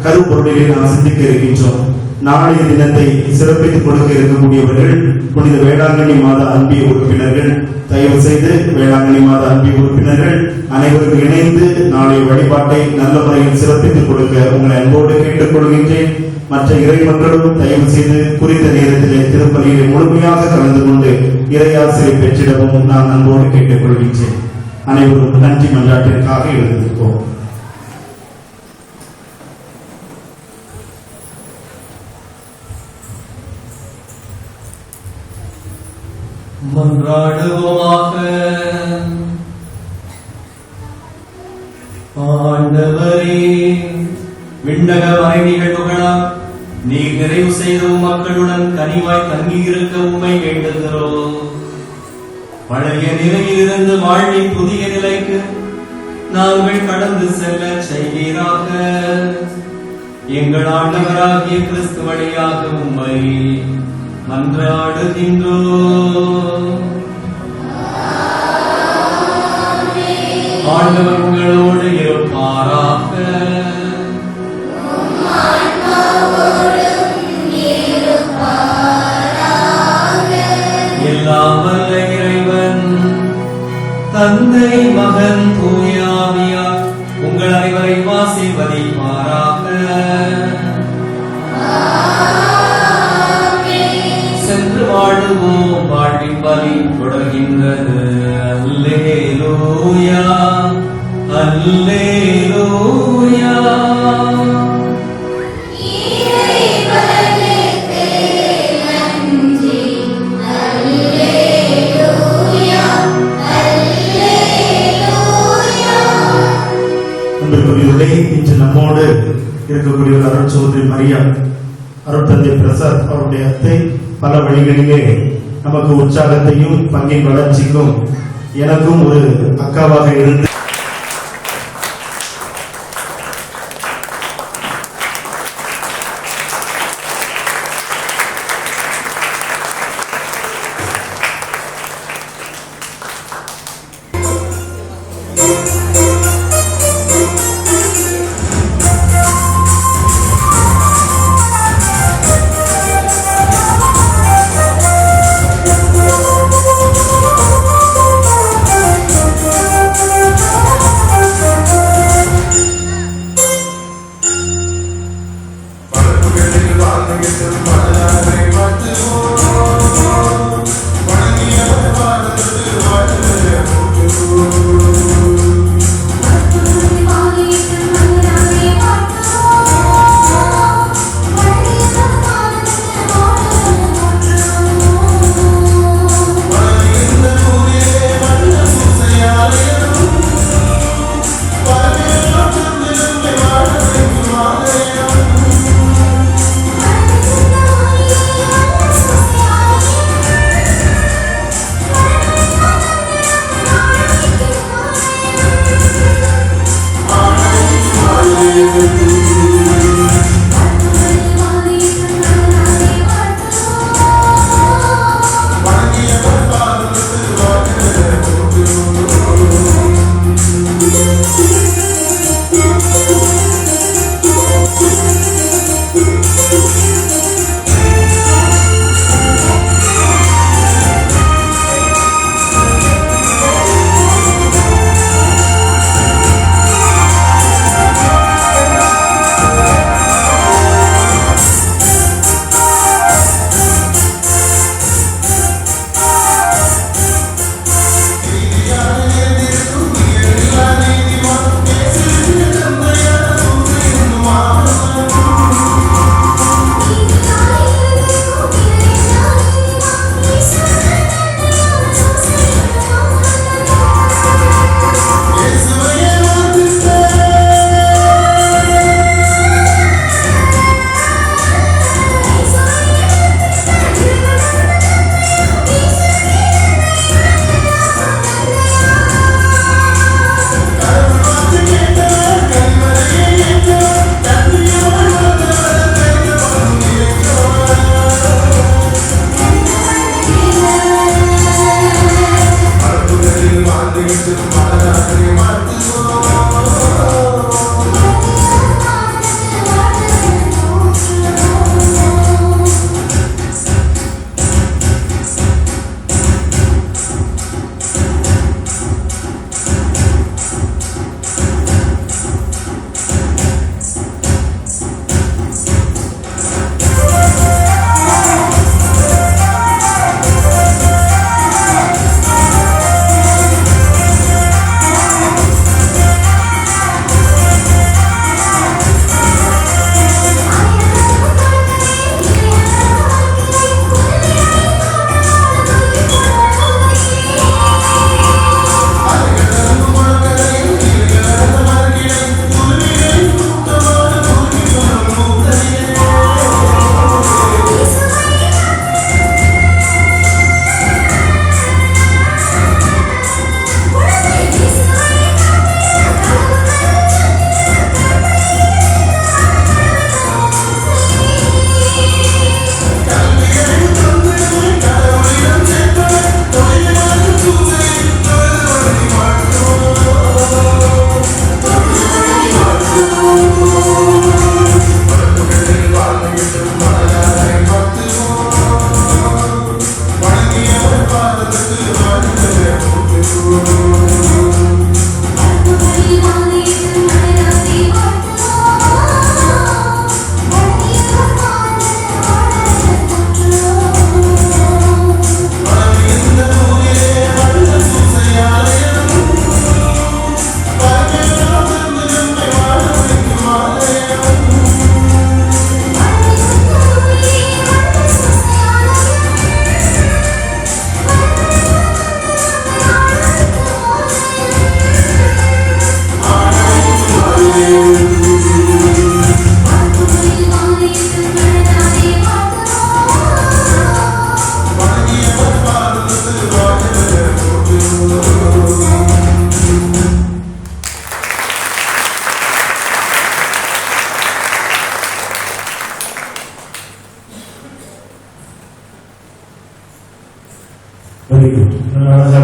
கருப்பொருளிலே நாம் சிந்திக்க இருக்கின்றோம். நாளைய தினத்தை சிறப்பித்துக் கொடுக்க இருக்கக்கூடியவர்கள் புனித வேளாங்கண்ணி மாத அன்பி உறுப்பினர்கள். தயவு செய்து வேளாங்கண்ணி மாத அன்பி உறுப்பினர்கள் அனைவரும் இணைந்து நாளைய வழிபாட்டை நல்ல முறையில் சிறப்பித்துக் கொடுக்க உங்களை அன்போடு கேட்டுக் கொள்கின்றேன். மற்ற இறைமக்களும் தயவு செய்து குறித்த நேரத்திலே திருப்பலியை முழுமையாக கலந்து கொண்டு இறையாசிரியை பெற்றிடவும் நான் அன்போடு கேட்டுக் கொள்கின்றேன். அனைவரும் நன்றி மன்றாட்டிற்காக எழுந்திருப்போம். மன்றாடுவோமாக. ஆண்டவரே, விண்ணக மறை நிகழ்வுகளால் நீர் நிறைவு செய்த மக்களுடன் கனிவாய் தங்கியிருக்க உம்மை வேண்டுகிறோம். பழைய நிலையிலிருந்து வாழ்வின் புதிய நிலைக்கு நாங்கள் கடந்து செல்ல செய்வீராக. எங்கள் ஆண்டவராகிய கிறிஸ்து வழியாக உம்மை மன்றாடுகின்றோம். ஆண்டவர் உங்களோடு இருப்பாராக. எல்லாம் வல்ல இறைவன் தந்தை, மகன், தூய ஆவியார் உங்கள் அனைவரையும் ஆசீர்வதிப்பாராக. சென்று வாழுவோம். வாழ்வின் பலி தொடர்கின்றது. அல்லேலூயா, அல்லேலூயா. இன்று நம்மோடு இருக்கக்கூடிய அருட்சகோதரி மரியா, அருட்தந்தை பிரசாத் அவருடைய அத்தை பல வழிகளிலே நமக்கு உற்சாகத்தையும் பங்கின் வளர்ச்சிக்கும் எனக்கும் ஒரு அக்காவாக இருந்து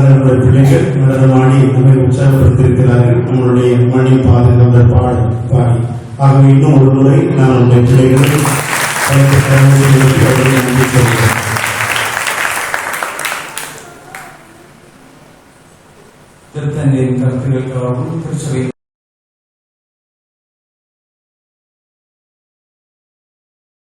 நம்முடைய பிள்ளைகள் நடனமாடி நம்மை உற்சாகப்படுத்தியிருக்கிறார்கள். நம்மளுடைய மணி பாதை நம்ம பாடி ஆகவே இன்னும் ஒரு முறை நான் நம்முடைய பிள்ளைகளை நன்றி சொல்கிறேன். திருத்தந்தையின் கருத்துக்களுக்காகவும் திருச்சபை